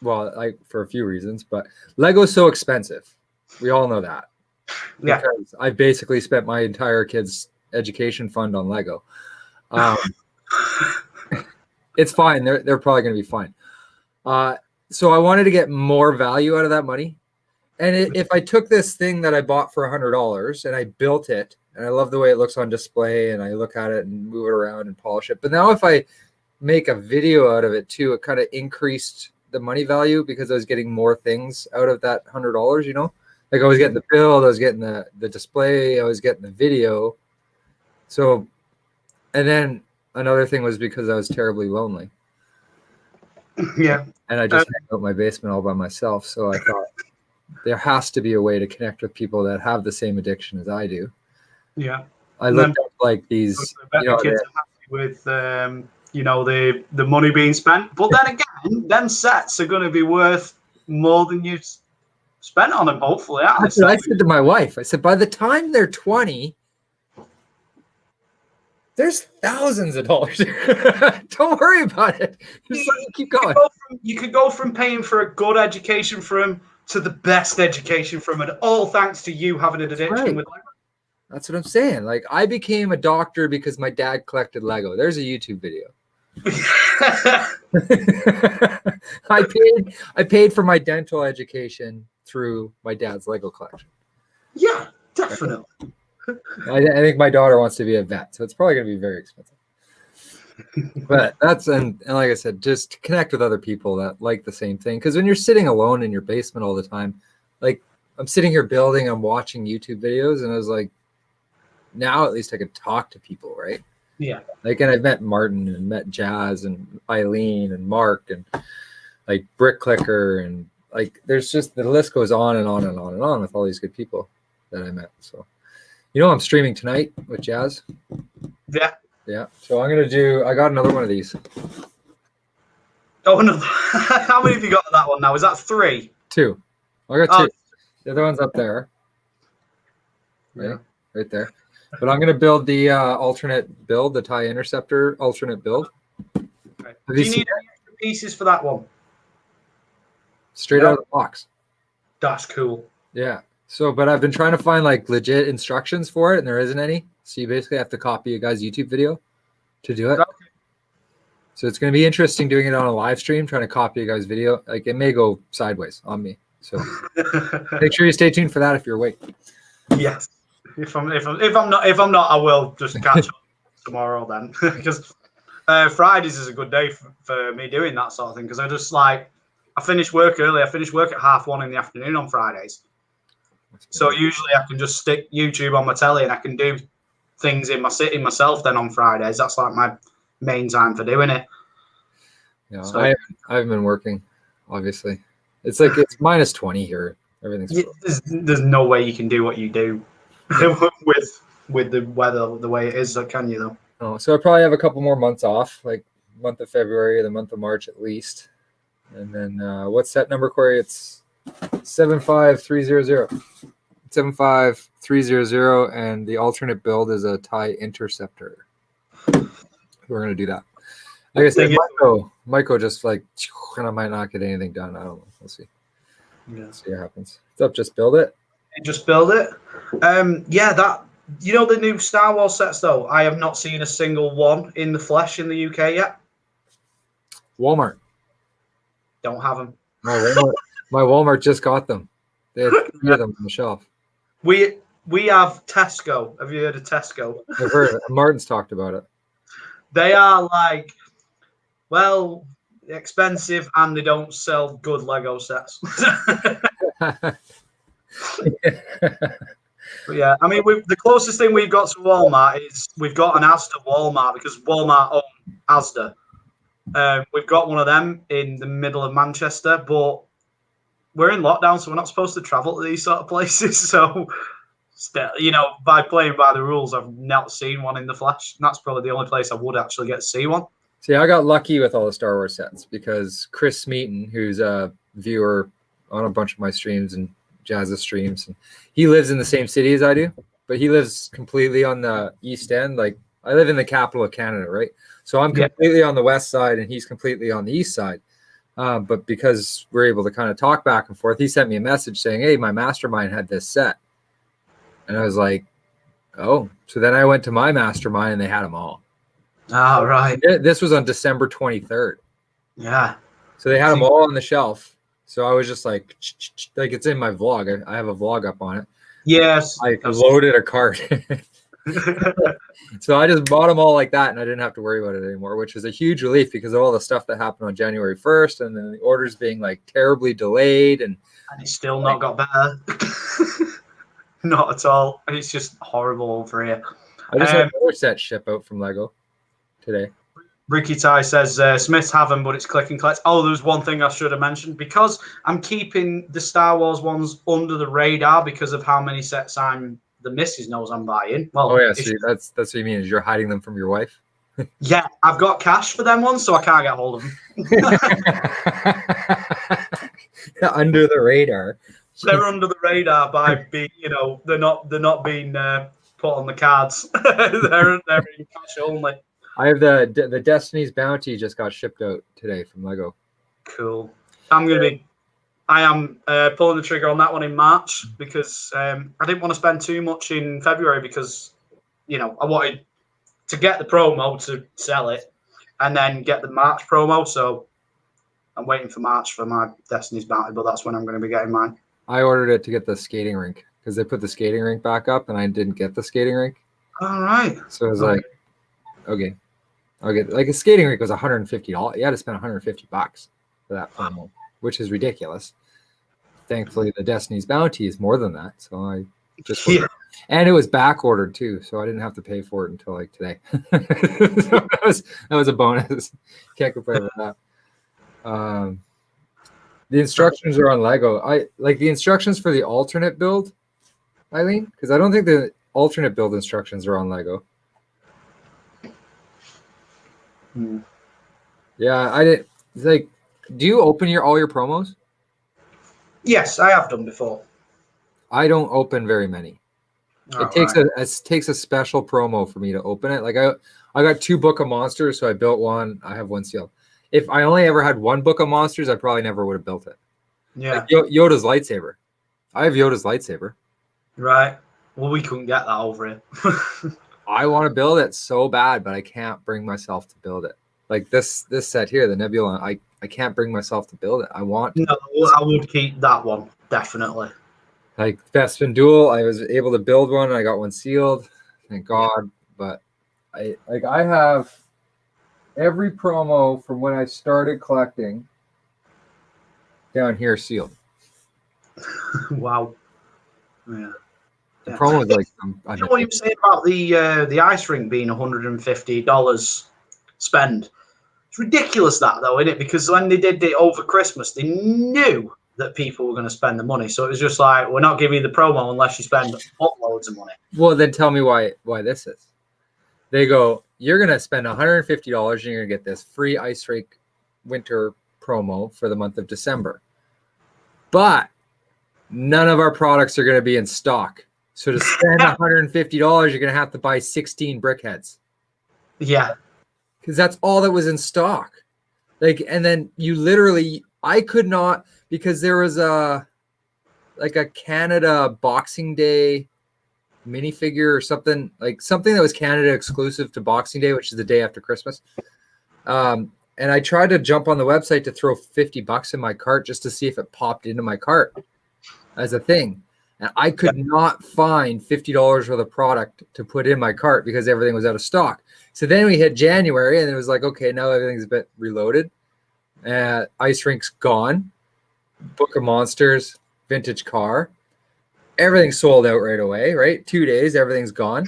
for a few reasons, but Lego's so expensive. We all know that. Yeah. Because I basically spent my entire kid's education fund on Lego. It's fine. They're probably going to be fine. So I wanted to get more value out of that money. And if I took this thing that I bought for $100 and I built it, and I love the way it looks on display, and I look at it and move it around and polish it. But now if I make a video out of it too, it kind of increased the money value, because I was getting more things out of that $100, Like, I was getting the build, I was getting the display, I was getting the video. So, and then another thing was because I was terribly lonely. Yeah. And I just hang out in my basement all by myself. So I thought there has to be a way to connect with people that have the same addiction as I do. Yeah. I looked up like these, kids are happy with, the money being spent. But then again, them sets are going to be worth more than you spent on them, hopefully. That's what I said to my wife. I said, by the time they're 20, there's thousands of dollars. Don't worry about it. Just keep going. You could go from paying for a good education for them to the best education from it, all thanks to you having an addiction with Lego. That's what I'm saying. Like, I became a doctor because my dad collected Lego. There's a YouTube video. I paid for my dental education through my dad's Lego collection. Yeah, definitely. I think my daughter wants to be a vet, so it's probably going to be very expensive. But that's, and like I said, just connect with other people that like the same thing. Because when you're sitting alone in your basement all the time, like, I'm sitting here building, I'm watching YouTube videos, and I was like, now at least I can talk to people, right? Yeah. Like, and I've met Martin and met Jazz and Eileen and Mark and like Brick Clicker, and like, there's just, the list goes on and on and on and on with all these good people that I met. So, I'm streaming tonight with Jazz. Yeah. Yeah. So I got another one of these. Oh, no. How many have you got on that one now? Is that 3? 2. I got 2. The other one's up there. Yeah. Right there. But I'm going to build the alternate build, the TIE Interceptor alternate build. Okay. Do you need any extra pieces for that one? Straight out of the box. That's cool. Yeah. So, but I've been trying to find like legit instructions for it, and there isn't any. So you basically have to copy a guy's YouTube video to do it. Okay. So it's going to be interesting doing it on a live stream, trying to copy a guy's video. Like, it may go sideways on me. So make sure you stay tuned for that if you're awake. Yes. If I'm not, I will just catch up tomorrow then, because Fridays is a good day for me doing that sort of thing, because I finish work early. I finish work at 1:30 in the afternoon on Fridays. So usually I can just stick YouTube on my telly and I can do things in my city myself then on Fridays. That's like my main time for doing it. Yeah, so, I haven't been working, obviously. It's like it's -20 here. Everything's there's no way you can do what you do with the weather the way it is, can you though? Oh, so I probably have a couple more months off, like month of February, the month of March at least. And then what's that number, Corey? It's 75300. 75300, and the alternate build is a TIE Interceptor. We're gonna do that. Like I said, Michael just like, and I might not get anything done. I don't know. We'll see. Yeah. See what happens. What's up? Just build it. Just build it. Yeah, that the new Star Wars sets though. I have not seen a single one in the flesh in the UK yet. Walmart. Don't have them. My Walmart just got them. They had 3 of them on the shelf. We have Tesco. Have you heard of Tesco? I've heard it. Martin's talked about it. They are like, well, expensive, and they don't sell good Lego sets. But yeah, I mean, the closest thing we've got to Walmart is we've got an Asda Walmart, because Walmart own Asda. We've got one of them in the middle of Manchester, but we're in lockdown, so we're not supposed to travel to these sort of places. So, still, by playing by the rules, I've not seen one in the flesh. And that's probably the only place I would actually get to see one. See, I got lucky with all the Star Wars sets because Chris Smeaton, who's a viewer on a bunch of my streams and Jazz's streams, and he lives in the same city as I do, but he lives completely on the East End. Like, I live in the capital of Canada, right? So I'm completely on the west side and he's completely on the east side. But because we're able to kind of talk back and forth, he sent me a message saying, hey, my mastermind had this set. And I was like, oh. So then I went to my mastermind and they had them all. Oh, right. This was on December 23rd. Yeah. So they had them all on the shelf. So I was just like it's in my vlog. I have a vlog up on it. Yes. I loaded a cart. So I just bought them all like that, and I didn't have to worry about it anymore, which was a huge relief because of all the stuff that happened on January 1st, and then the orders being like terribly delayed, and it's still not got better. Not at all. It's just horrible over here. I just had another set ship out from Lego today. Ricky Ty says Smiths have them, but it's click and collect. Oh, there's one thing I should have mentioned, because I'm keeping the Star Wars ones under the radar because of how many sets the missus knows I'm buying. Well, oh yeah, so that's what you mean, is you're hiding them from your wife? Yeah, I've got cash for them ones, so I can't get hold of them. Under the radar. They're under the radar by being, they're not being put on the cards. they're in cash only. I have the Destiny's Bounty just got shipped out today from Lego. Cool. I am pulling the trigger on that one in March because I didn't want to spend too much in February because, I wanted to get the promo to sell it and then get the March promo. So I'm waiting for March for my Destiny's Bounty, but that's when I'm going to be getting mine. I ordered it to get the skating rink because they put the skating rink back up and I didn't get the skating rink. All right. So I was like, okay. I'll get, like, a skating rink was $150. You had to spend $150 for that promo, which is ridiculous. Thankfully, the Destiny's Bounty is more than that, so I just ordered. And it was back ordered too, so I didn't have to pay for it until like today. So that was a bonus. Can't complain about that. The instructions are on Lego. I like the instructions for the alternate build, Eileen, because I don't think the alternate build instructions are on Lego. Yeah, I did. Like, do you open all your promos? Yes, I have done before. I don't open very many. It takes a special promo for me to open it. Like I got 2 Book of Monsters, so I built one. I have one sealed. If I only ever had 1 Book of Monsters, I probably never would have built it. Yeah. Like Yoda's lightsaber. I have Yoda's lightsaber. Right. Well, we couldn't get that over here. I want to build it so bad, but I can't bring myself to build it. Like this set here, the Nebula, I can't bring myself to build it. I want to. No, I would keep that one, definitely. Like Bespin Duel, I was able to build one. I got one sealed, thank God. But I have every promo from when I started collecting down here sealed. Wow. Yeah. The promo is like you know what you were saying about the ice rink being $150 spend. It's ridiculous that though, isn't it? Because when they did it over Christmas, they knew that people were going to spend the money. So it was just like, we're not giving you the promo unless you spend loads of money. Well, then tell me why this is. They go, you're going to spend $150 and you're going to get this free ice rink winter promo for the month of December. But none of our products are going to be in stock. So to spend $150, you're going to have to buy 16 brickheads. Yeah. Because that's all that was in stock. Like, and then you literally, I could not, because there was a Canada Boxing Day minifigure or something that was Canada exclusive to Boxing Day, which is the day after Christmas. And I tried to jump on the website to throw $50 in my cart just to see if it popped into my cart as a thing. And I could not find $50 worth of product to put in my cart because everything was out of stock. So then we hit January and it was like, okay, now everything's a bit reloaded. Ice rink's gone. Book of Monsters, vintage car. Everything's sold out right away, right? 2 days, everything's gone.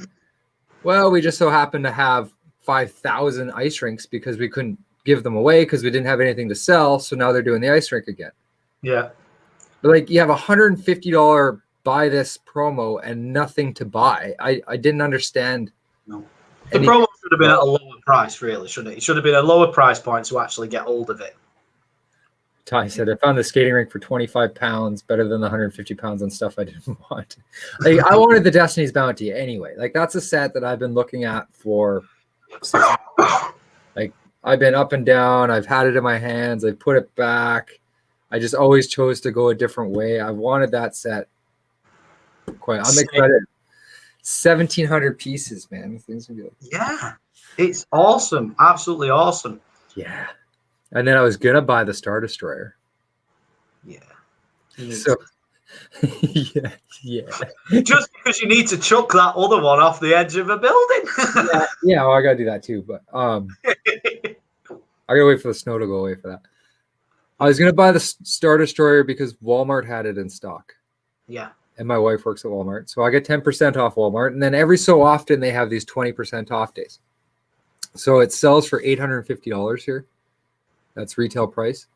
Well, we just so happened to have 5,000 ice rinks because we couldn't give them away because we didn't have anything to sell. So now they're doing the ice rink again. Yeah. But like you have $150 buy this promo and nothing to buy. I didn't understand. No. The promo should have been at a lower price, really, shouldn't it? It should have been a lower price point to actually get hold of it. Ty said, I found the skating rink for 25 pounds, better than the 150 pounds on stuff I didn't want. Like, I wanted the Destiny's Bounty anyway. Like, that's a set that I've been looking at for 6 months. Like, I've been up and down. I've had it in my hands. I put it back. I just always chose to go a different way. I wanted that set. I'm excited. 1,700 pieces, man. Things gonna be like, yeah, it's awesome. Absolutely awesome. Yeah. And then I was gonna buy the Star Destroyer. Yeah. So yeah. Just because you need to chuck that other one off the edge of a building. yeah, well, I gotta do that too. But I gotta wait for the snow to go away for that. I was gonna buy the Star Destroyer because Walmart had it in stock. Yeah. And my wife works at Walmart. So I get 10% off Walmart. And then every so often they have these 20% off days. So it sells for $850 here. That's retail price.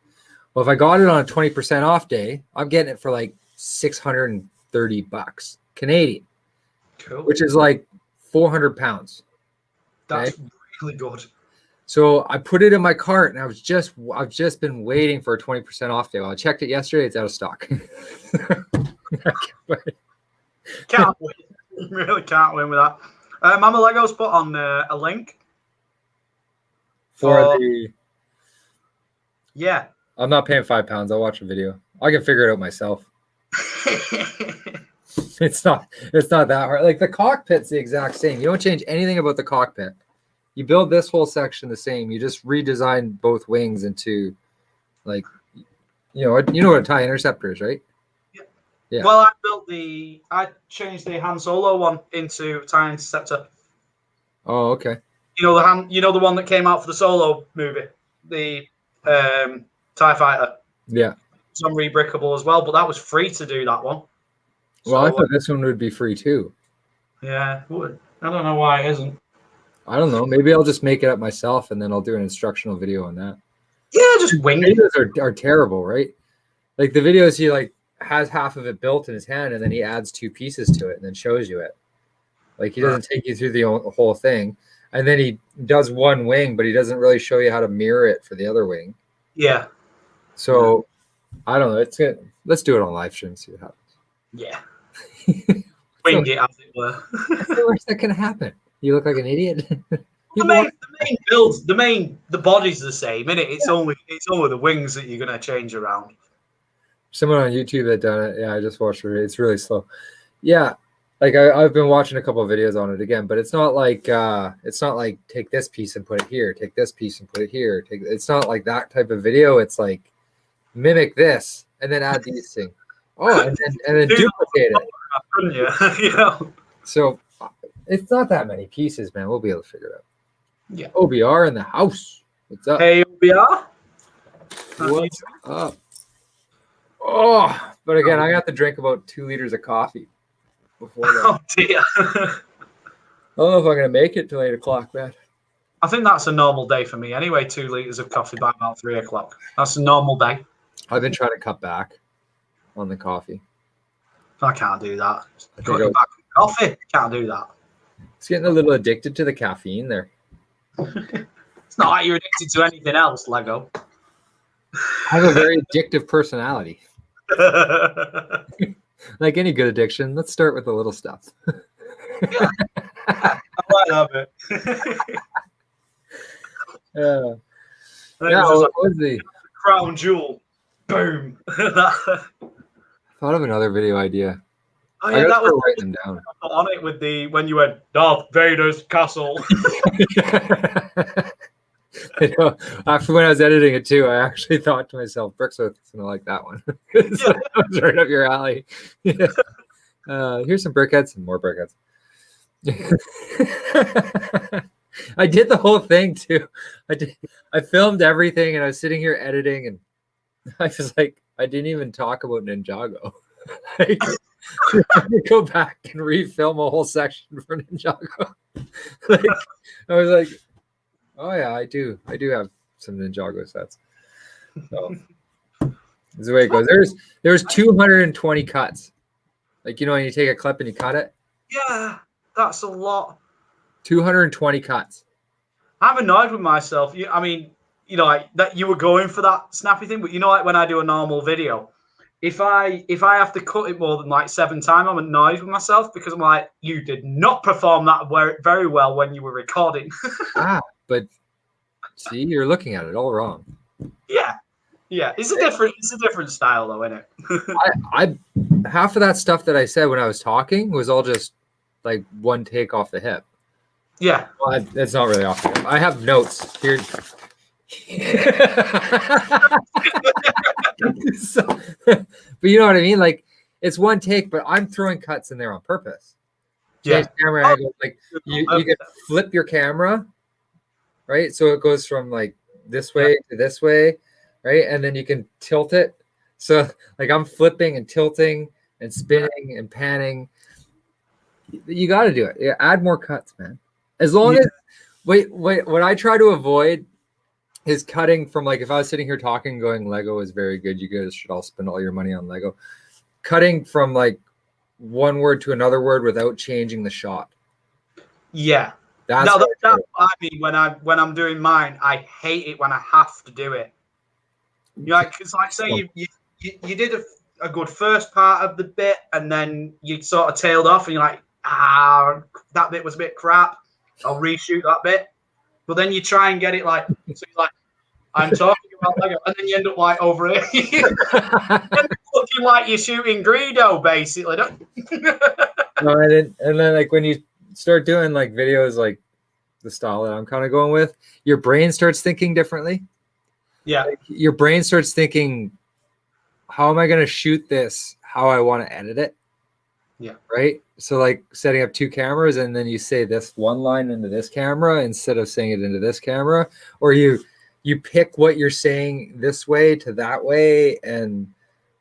Well, if I got it on a 20% off day, I'm getting it for like $630 Canadian. Cool. Which is like 400 pounds. That's really good. So I put it in my cart and I've just been waiting for a 20% off day. Well, I checked it yesterday. It's out of stock. Can't win. Really can't win with that. Mama Lego's put on a link for the. Yeah. I'm not paying £5. I'll watch a video. I can figure it out myself. It's not that hard. Like the cockpit's the exact same. You don't change anything about the cockpit. You build this whole section the same. You just redesign both wings into, like, you know what a TIE interceptor is, right? Yeah. Well, I changed the Han Solo one into TIE interceptor. Oh, okay. You know the one that came out for the Solo movie, the TIE fighter. Yeah. It's on Rebrickable as well, but that was free to do that one. Well, I thought this one would be free too. Yeah, it would. I don't know why it isn't. I don't know. Maybe I'll just make it up myself and then I'll do an instructional video on that. Yeah, just wing it. Videos are terrible, right? Like the videos he like has half of it built in his hand and then he adds 2 pieces to it and then shows you it. Like he doesn't take you through the whole thing. And then he does one wing, but he doesn't really show you how to mirror it for the other wing. Yeah. So I don't know. It's good. Let's do it on live stream and see what happens. Yeah. Wing it, as it were. That's the worst that can happen. You look like an idiot. The main builds, the body's the same, isn't it? It's only the wings that you're gonna change around. Someone on YouTube that done it. Yeah, I just watched it. It's really slow. Yeah, like I've been watching a couple of videos on it again, but it's not like take this piece and put it here, take this piece and put it here. It's not like that type of video. It's like mimic this and then add these things. Oh, and then duplicate it. Couldn't you? You know? So it's not that many pieces, man. We'll be able to figure it out. Yeah. OBR in the house. What's up? Hey, OBR. What's up? Oh, but again, I got to drink about 2 liters of coffee before that. Oh dear. I don't know if I'm gonna make it till 8 o'clock, man. I think that's a normal day for me anyway. 2 liters of coffee by about 3 o'clock. That's a normal day. I've been trying to cut back on the coffee. I can't do that. I think Cutting back on coffee. Can't do that. It's getting a little addicted to the caffeine there. It's not like you're addicted to anything else, Lego. I have a very addictive personality. Like any good addiction, let's start with the little stuff. Yeah. I like that bit. Yeah. Yeah, What was the crown jewel. Boom. thought of another video idea? Oh yeah, that was writing them down. on it with the when you went Darth Vader's castle. I know. After when I was editing it too, I actually thought to myself, Brick's gonna like that one. So that was right up your alley. Yeah. Here's some brickheads and more brickheads. I did the whole thing too. I filmed everything and I was sitting here editing and I was like, I didn't even talk about Ninjago. Like, I go back and refilm a whole section for Ninjago. Like, I was like, oh yeah, I do have some Ninjago sets. So this is the way it goes. There's 220 cuts. Like, you know, when you take a clip and you cut it. Yeah, that's a lot. 220 cuts. I'm annoyed with myself. I mean, you know, like that you were going for that snappy thing, but you know, like when I do a normal video, if I have to cut it more than like 7 times, I'm annoyed with myself because I'm like, you did not perform that very well when you were recording. But see, you're looking at it all wrong. Yeah, it's a different style though, isn't it? I half of that stuff that I said when I was talking was all just like one take off the hip. Yeah, well, it's not really off the hip. I have notes here. So, but you know what I mean? Like, it's one take, but I'm throwing cuts in there on purpose. Change camera angle. Like, you can flip your camera, right? So it goes from like this way to this way, right? And then you can tilt it. So like I'm flipping and tilting and spinning and panning. You got to do it. Yeah, add more cuts, man. As long as wait, what I try to avoid is cutting from, like, if I was sitting here talking going Lego is very good, you guys should all spend all your money on Lego, cutting from like one word to another word without changing the shot. Yeah, that's what I mean when I'm doing mine. I hate it when I have to do it. You know, like, it's like, say you did a good first part of the bit and then you sort of tailed off and you're like, that bit was a bit crap, I'll reshoot that bit. But then you try and get it like, so you're like, I'm talking about Lego, and then you end up like over it. Looking like you're shooting Greedo, basically. No, and then like when you start doing like videos like the style that I'm kind of going with, your brain starts thinking differently. Yeah. Like, your brain starts thinking, how am I going to shoot this? How I want to edit it. Yeah. Right. So like setting up 2 cameras and then you say this one line into this camera instead of saying it into this camera, or you pick what you're saying this way to that way, and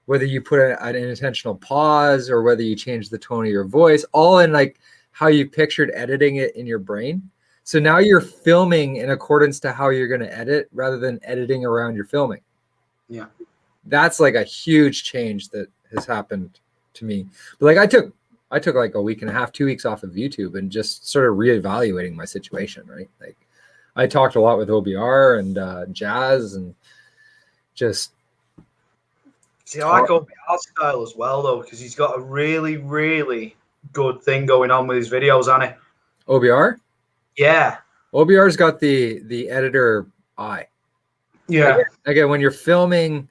whether you put an intentional pause or whether you change the tone of your voice, all in like how you pictured editing it in your brain. So now you're filming in accordance to how you're going to edit rather than editing around your filming. Yeah. That's like a huge change that has happened to me. But like I took like a week and a half, 2 weeks off of YouTube and just sort of reevaluating my situation, right? Like I talked a lot with OBR and Jazz and just. See, I like OBR's style as well, though, because he's got a really, really good thing going on with his videos, hasn't he? OBR? Yeah. OBR's got the editor eye. Yeah. Again, when you're filming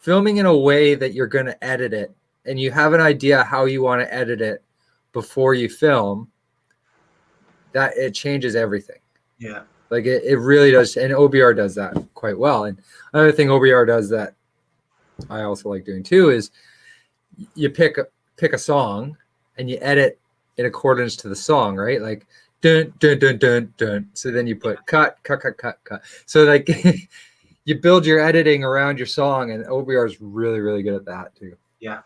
in a way that you're going to edit it, and you have an idea how you want to edit it, before you film, that it changes everything. Yeah. Like it really does. And OBR does that quite well. And another thing OBR does that I also like doing too is you pick a song and you edit in accordance to the song, right? Like dun dun dun dun dun. So then you put cut. So like you build your editing around your song, and OBR is really, really good at that too. Yeah.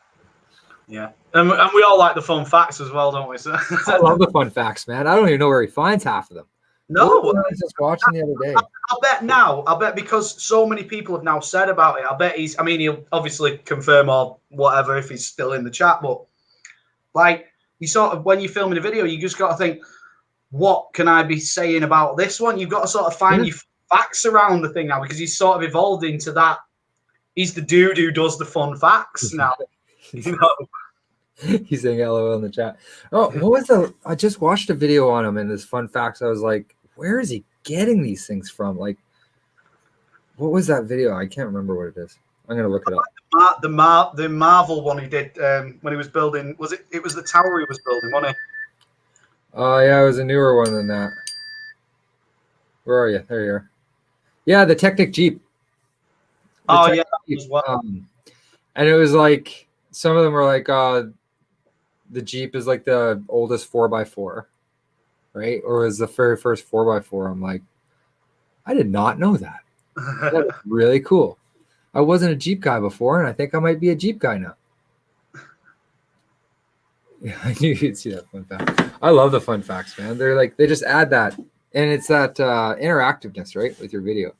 Yeah. And we all like the fun facts as well, don't we? So I love the fun facts, man. I don't even know where he finds half of them. no, I was just watching the other day. I bet because so many people have now said about it, I bet he'll obviously confirm or whatever if he's still in the chat, but like you sort of, when you're filming a video, you just got to think, what can I be saying about this one? You've got to sort of find your facts around the thing now, because he's sort of evolved into that. He's the dude who does the fun facts now. You know? He's saying LOL in the chat. Oh, what was I just watched a video on him and his fun facts. I was like, where is he getting these things from? Like, what was that video? I can't remember what it is. I'm gonna look it up. The Marvel one he did when he was building. It was the tower he was building, wasn't it? Oh yeah, it was a newer one than that. Where are you? There you are. Yeah, the Technic Jeep. Yeah, as well. And it was like some of them were like the Jeep is like the oldest 4x4, right? Or was the very first 4x4. I'm like, I did not know that. That's really cool. I wasn't a Jeep guy before, and I think I might be a Jeep guy now. Yeah, I knew you'd see that fun fact. I love the fun facts, man. They're like, they just add that, and it's that interactiveness, right, with your video.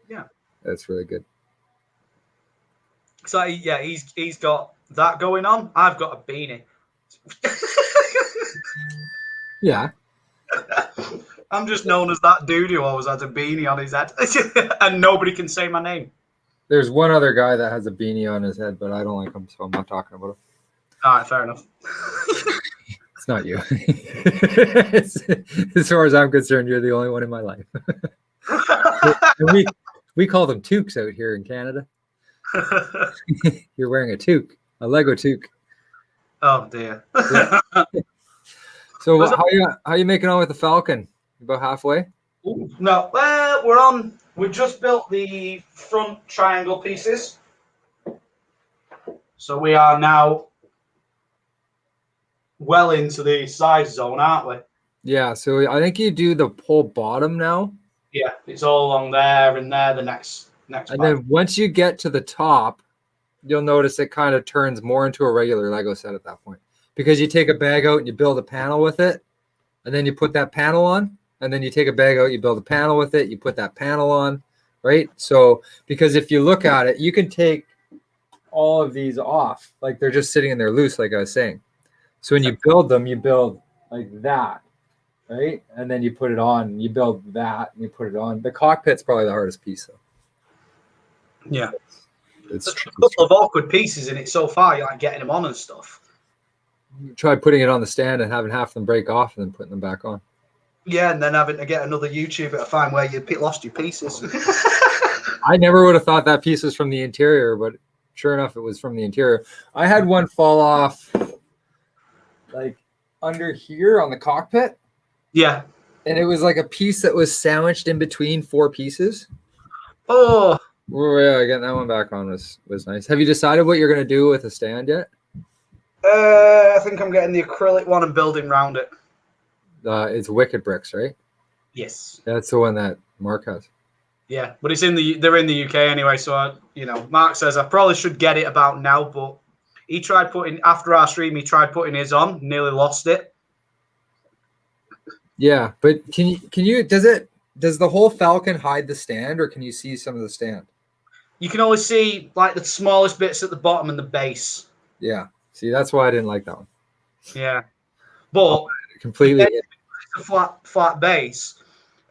Yeah, that's really good. So yeah, he's got that going on. I've got a beanie. Yeah. I'm just known as that dude who always has a beanie on his head, and nobody can say my name. There's one other guy that has a beanie on his head, but I don't like him, so I'm not talking about him. All right, fair enough. It's not you. As far as I'm concerned, you're the only one in my life. we call them toques out here in Canada. You're wearing a toque, a Lego toque. Oh dear. Yeah. So how you making on with the Falcon? About halfway? No, we're on. We just built the front triangle pieces, so we are now well into the side zone, aren't we? Yeah. So I think you do the whole bottom now. Yeah, it's all along there and there. The next. And then once you get to the top, you'll notice it kind of turns more into a regular Lego set at that point, because you take a bag out and you build a panel with it, and then you put that panel on, and then you take a bag out, you build a panel with it, you put that panel on, right? So because if you look at it, you can take all of these off, like they're just sitting in there loose, like I was saying. So when you build them, you build like that, right? And then you put it on, and you build that, and you put it on. The cockpit's probably the hardest piece, though. Yeah. There's a couple of awkward pieces in it so far. You're like getting them on and stuff. Try putting it on the stand and having half of them break off and then putting them back on. Yeah, and then having to get another YouTuber to find where you lost your pieces. I never would have thought that piece was from the interior, but sure enough, it was from the interior. I had one fall off like under here on the cockpit. Yeah. And it was like a piece that was sandwiched in between 4 pieces. Oh. Oh yeah, getting that one back on was nice. Have you decided what you're going to do with the stand yet? I think I'm getting the acrylic one and building around it. It's Wicked Bricks, right? Yes. That's the one that Mark has. Yeah, but they're in the UK anyway, so Mark says I probably should get it about now, but he tried putting, after our stream, he tried putting his on, nearly lost it. Yeah, but does the whole Falcon hide the stand, or can you see some of the stand? You can only see like the smallest bits at the bottom and the base. Yeah. See, that's why I didn't like that one. Yeah. But completely it's a flat base.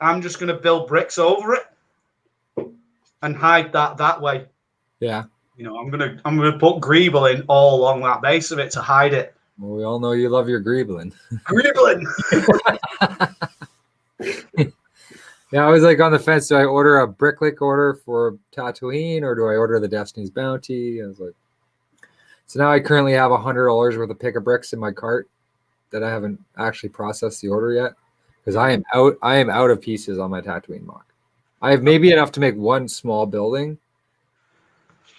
I'm just going to build bricks over it and hide that way. Yeah. I'm gonna put greeble in all along that base of it to hide it. Well, we all know you love your greebling. Greebling. Yeah, I was like on the fence. Do I order a BricklIck order for Tatooine, or do I order the Destiny's Bounty? I was like, so now I currently have $100 worth of pick of bricks in my cart. that I haven't actually processed the order yet because I am out of pieces on my Tatooine mock. I have maybe enough to make one small building.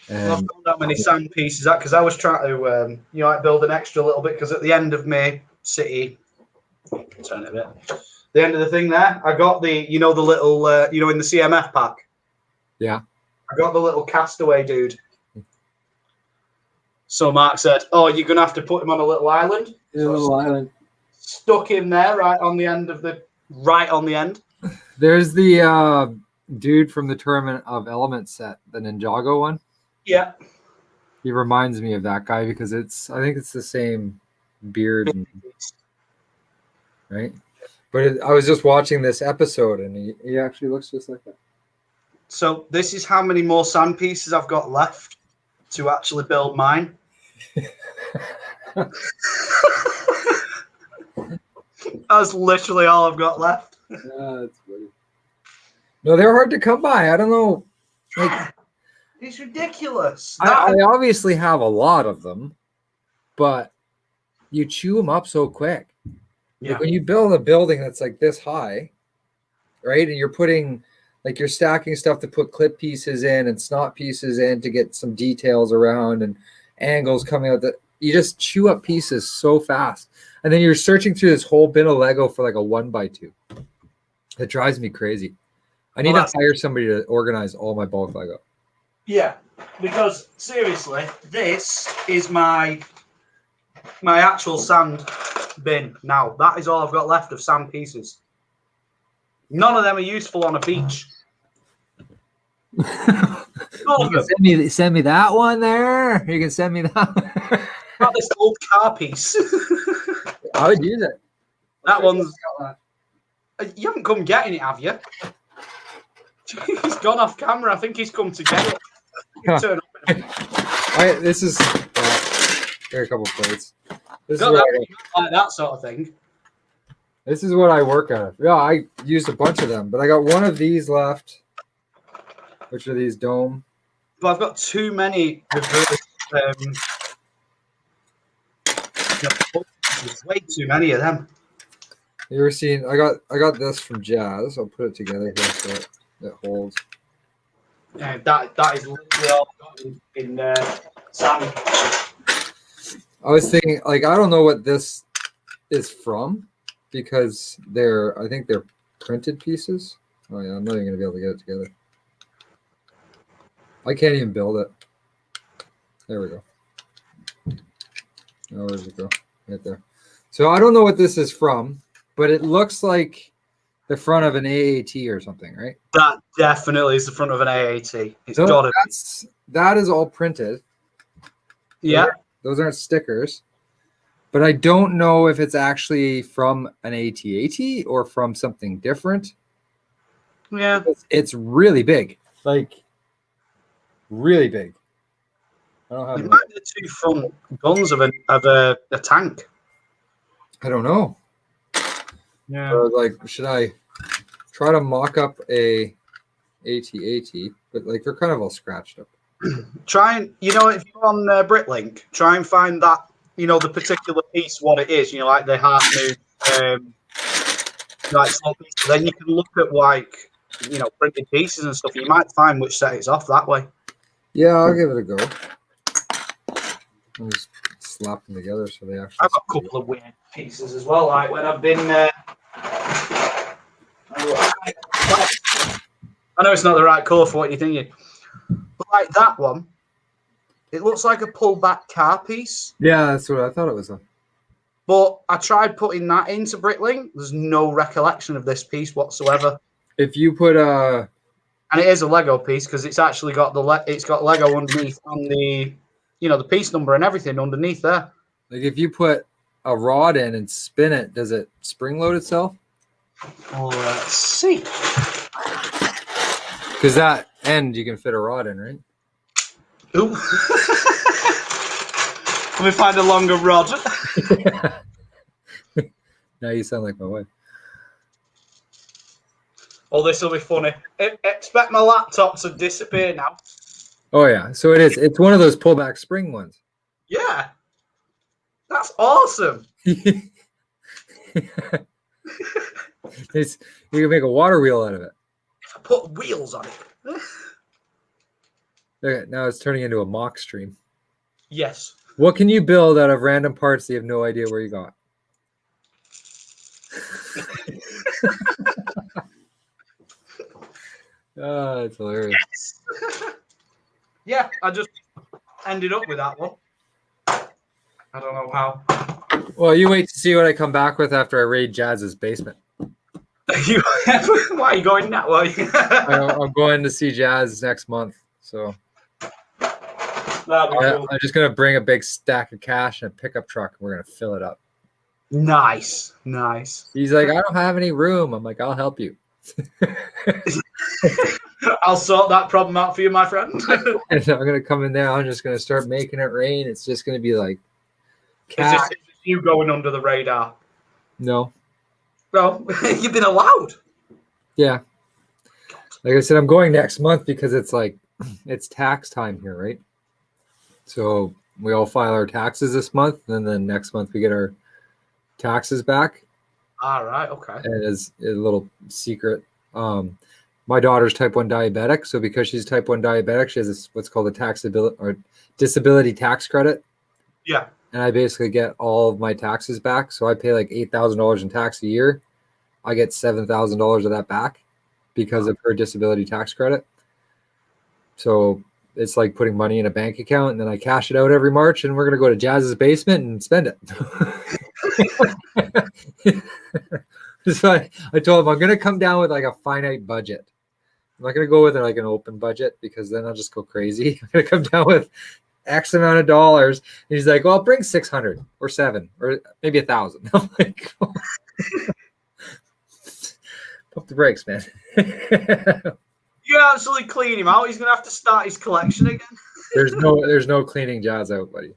And I've found how many sand pieces that because I was trying to like build an extra little bit because at the end of my city, turn it a bit. The end of the thing there, I got the the little in the CMF pack. Yeah. I got the little castaway dude. So Mark said, "Oh, you're gonna have to put him on a little island." Yeah, a little island. Stuck him there, right on the end. There's the dude from the Tournament of Elements set, the Ninjago one. Yeah. He reminds me of that guy because I think it's the same beard, right? But I was just watching this episode, and he actually looks just like that. So this is how many more sand pieces I've got left to actually build mine. That's literally all I've got left. That's funny. No, they're hard to come by. I don't know. Like, it's ridiculous. I obviously have a lot of them, but you chew them up so quick. Yeah. Like when you build a building that's like this high, right? And you're stacking stuff to put clip pieces in and snot pieces in to get some details around and angles coming out that you just chew up pieces so fast. And then you're searching through this whole bin of Lego for like a 1x2. It drives me crazy. I need to hire somebody to organize all my bulk Lego. Yeah, because seriously, this is my actual sand bin now. That is all I've got left of sand pieces. None of them are useful on a beach. Send me that one there. You can send me that. Not this old car piece. I would use it. That one's. You haven't come getting it, have you? He's gone off camera. I think he's come to get it. Turn up. This is. Here are a couple plates. This is like that sort of thing. This is what I work on. Yeah, I used a bunch of them, but I got one of these left, which are these dome. But I've got too many reverse. Way too many of them. You ever seen? I got this from Jazz. I'll put it together here so it holds. Yeah, that is literally all I've got in sand. I was thinking, like, I don't know what this is from because I think they're printed pieces. Oh yeah, I'm not even gonna be able to get it together. I can't even build it. There we go. Oh, where does it go? Right there. So I don't know what this is from, but it looks like the front of an AAT or something, right? That definitely is the front of an AAT. It's got it. That is all printed. Yeah. Those aren't stickers. But I don't know if it's actually from an AT-AT or from something different. Yeah. It's really big. Like, really big. I don't have it might be the two front guns of a tank. I don't know. Yeah. So, like, should I try to mock up a AT-AT? But like they're kind of all scratched up. Try and if you're on BrickLink, try and find that the particular piece, what it is. Like the half moon, like small piece. Then you can look at printed pieces and stuff. You might find which set it's off that way. Yeah, I'll give it a go. I'll just slap them together so they actually. I've got a couple of weird pieces as well. Like when I've been. I know it's not the right colour for what you're thinking, but like that one, it looks like a pullback car piece. Yeah, that's what I thought it was. But I tried putting that into BrickLink. There's no recollection of this piece whatsoever. If you put and it is a Lego piece because it's actually got it's got Lego underneath and the the piece number and everything underneath there. Like if you put a rod in and spin it, does it spring load itself? Well, let's see. Because that end you can fit a rod in, right? Ooh. Let me find a longer rod. Now you sound like my wife. Oh, this will be funny. Expect my laptop to disappear now. Oh yeah, so it is. It's one of those pullback spring ones. Yeah, that's awesome. You can make a water wheel out of it. If I put wheels on it. Okay, now it's turning into a mock stream. Yes. What can you build out of random parts that you have no idea where you got? Oh, that's hilarious. Yes. Yeah, I just ended up with that one. I don't know how. Well, you wait to see what I come back with after I raid Jazz's basement. Why are you going that way? I'm going to see Jazz next month, so Cool. I'm just gonna bring a big stack of cash and a pickup truck, and we're gonna fill it up. Nice. He's like, I don't have any room. I'm like, I'll help you. I'll sort that problem out for you, my friend. And I'm gonna come in there. I'm just gonna start making it rain. It's just gonna be like, Is this you going under the radar? No. Well, you've been allowed. Yeah. Like I said, I'm going next month because it's like it's tax time here, right? So we all file our taxes this month, and then next month we get our taxes back. All right. Okay. And as a little secret, my daughter's type 1 diabetic. So because she's type 1 diabetic, she has what's called a disability tax credit. Yeah. And I basically get all of my taxes back. So I pay like $8,000 in tax a year. I get $7,000 of that back because of her disability tax credit. So it's like putting money in a bank account, and then I cash it out every March, and we're going to go to Jazz's basement and spend it. So I told him I'm going to come down with like a finite budget. I'm not going to go with like an open budget because then I'll just go crazy. I'm going to come down with X amount of dollars. And he's like, well, bring 600 or 7 or maybe 1,000. I'm like, pump the brakes, man. You absolutely clean him out. He's gonna have to start his collection again. There's no cleaning Jazz out, buddy.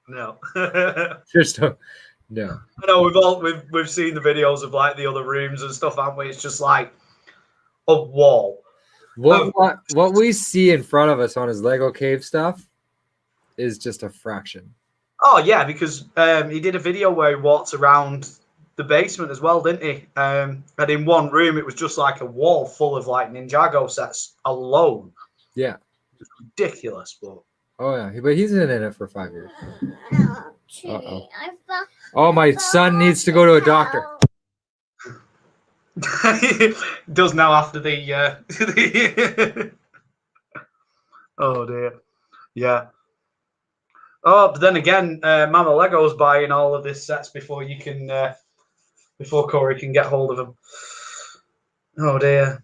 No. There's no. I know we've seen the videos of like the other rooms and stuff, haven't we? It's just like a wall. What we see in front of us on his Lego cave stuff is just a fraction. Oh yeah, because he did a video where he walked around the basement as well, didn't he? And in one room, it was just like a wall full of like Ninjago sets alone. Yeah, it's ridiculous. But oh yeah, but he's in it for 5 years. Oh, my son needs to go to a doctor. Does now after the oh dear, yeah. Oh, but then again, Mama Lego's buying all of this sets before you can, before Corey can get hold of them. Oh dear.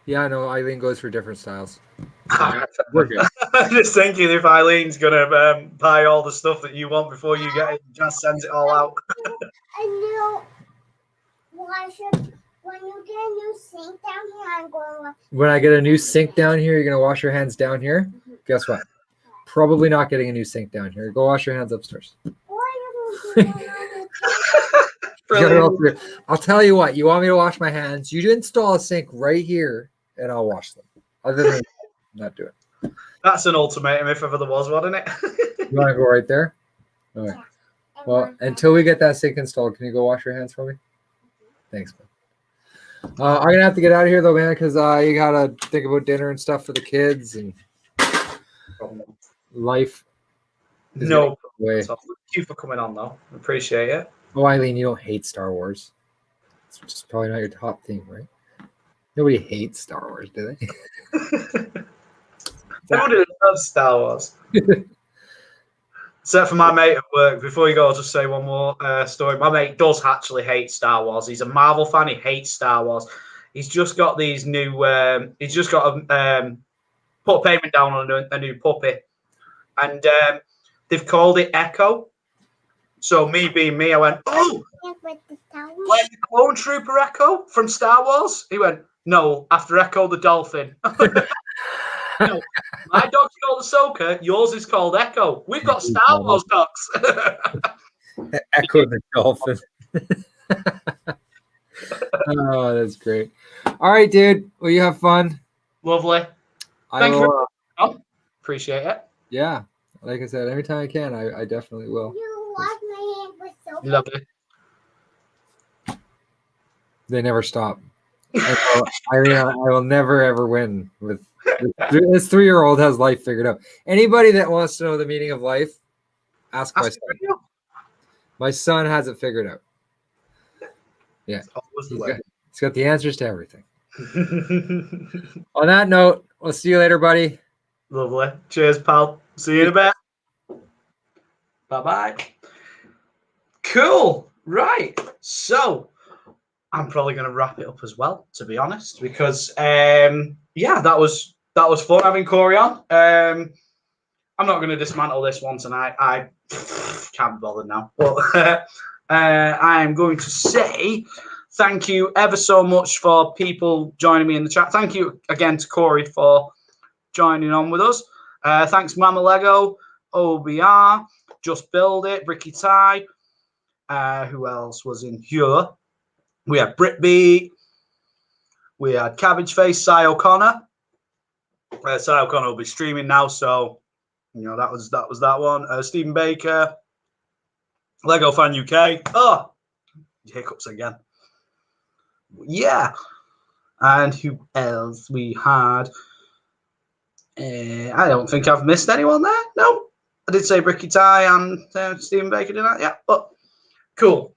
Yeah, I know Eileen goes for different styles. We're good. I'm just thinking if Eileen's gonna buy all the stuff that you want before you get it, just sends it all out. I know. When you get a new sink down here, I'm going to. When I get a new sink down here, you're gonna wash your hands down here. Guess what? Probably not getting a new sink down here. Go wash your hands upstairs. I'll tell you what. You want me to wash my hands? You install a sink right here, and I'll wash them. Other than not do it. That's an ultimatum if ever there was one, isn't it? You want to go right there? All right. Well, until we get that sink installed, can you go wash your hands for me? Thanks, man. I'm gonna have to get out of here though, man, because you gotta think about dinner and stuff for the kids and life. No way. So thank you for coming on, though. Appreciate it. Oh, Eileen, you don't hate Star Wars. It's just probably not your top thing, right? Nobody hates Star Wars, do they? Nobody loves Star Wars. Except for my mate at work. Before you go, I'll just say one more story. My mate does actually hate Star Wars. He's a Marvel fan. He hates Star Wars. He's just got these new. He's just got a put a payment down on a new puppy, and they've called it Echo. So me being me, I went, "Oh, like the Clone Trooper Echo from Star Wars." He went, "No, after Echo the Dolphin." No, my dog's called Ahsoka. Yours is called Echo. We've got Star Wars dogs. Echo the Dolphin. Oh, that's great. All right, dude. Well, you have fun. Lovely. Thank you. Appreciate it. Yeah. Like I said, every time I can, I definitely will. You wash my hand with soap. Lovely. They never stop. I mean, I will never ever win with this 3-year-old has life figured out. Anybody that wants to know the meaning of life, ask my son. My son has it figured out. Yeah, he's got the answers to everything. On that note, we'll see you later, buddy. Lovely. Cheers, pal. See you in a bit. Bye-bye. Cool. Right. So I'm probably going to wrap it up as well, to be honest, because yeah, that was fun having Corey on. I'm not going to dismantle this one tonight. I can't be bothered now. But I am going to say thank you ever so much for people joining me in the chat. Thank you again to Corey for joining on with us. Thanks, Mama Lego, OBR, Just Build It, Bricky Ty. Who else was in here? We had Britbeat. We had Cabbage Face, Cy O'Connor. Cy O'Connor will be streaming now, so you know that was that one. Stephen Baker, Lego Fan UK. Oh, hiccups again. Yeah, and who else we had? I don't think I've missed anyone there. No, I did say Bricky Ty and Stephen Baker, didn't I? Yeah, but cool.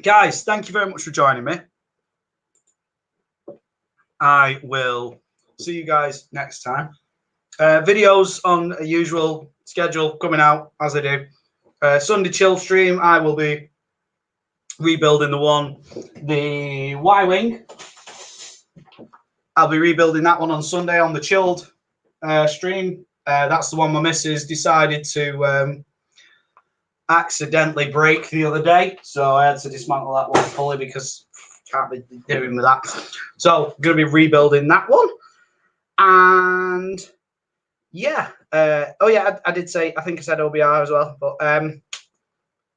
Guys, thank you very much for joining me. I will see you guys next time. Videos on a usual schedule coming out as I do. Sunday chill stream, I will be rebuilding the Y-Wing. I'll be rebuilding that one on Sunday on the chilled stream. That's the one my missus decided to accidentally break the other day, so I had to dismantle that one fully because can't be doing with that. So I'm going to be rebuilding that one, and yeah, oh yeah, I did say, I think I said OBR as well, but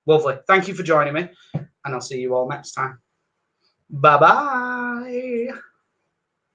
lovely. Thank you for joining me, and I'll see you all next time. Bye bye.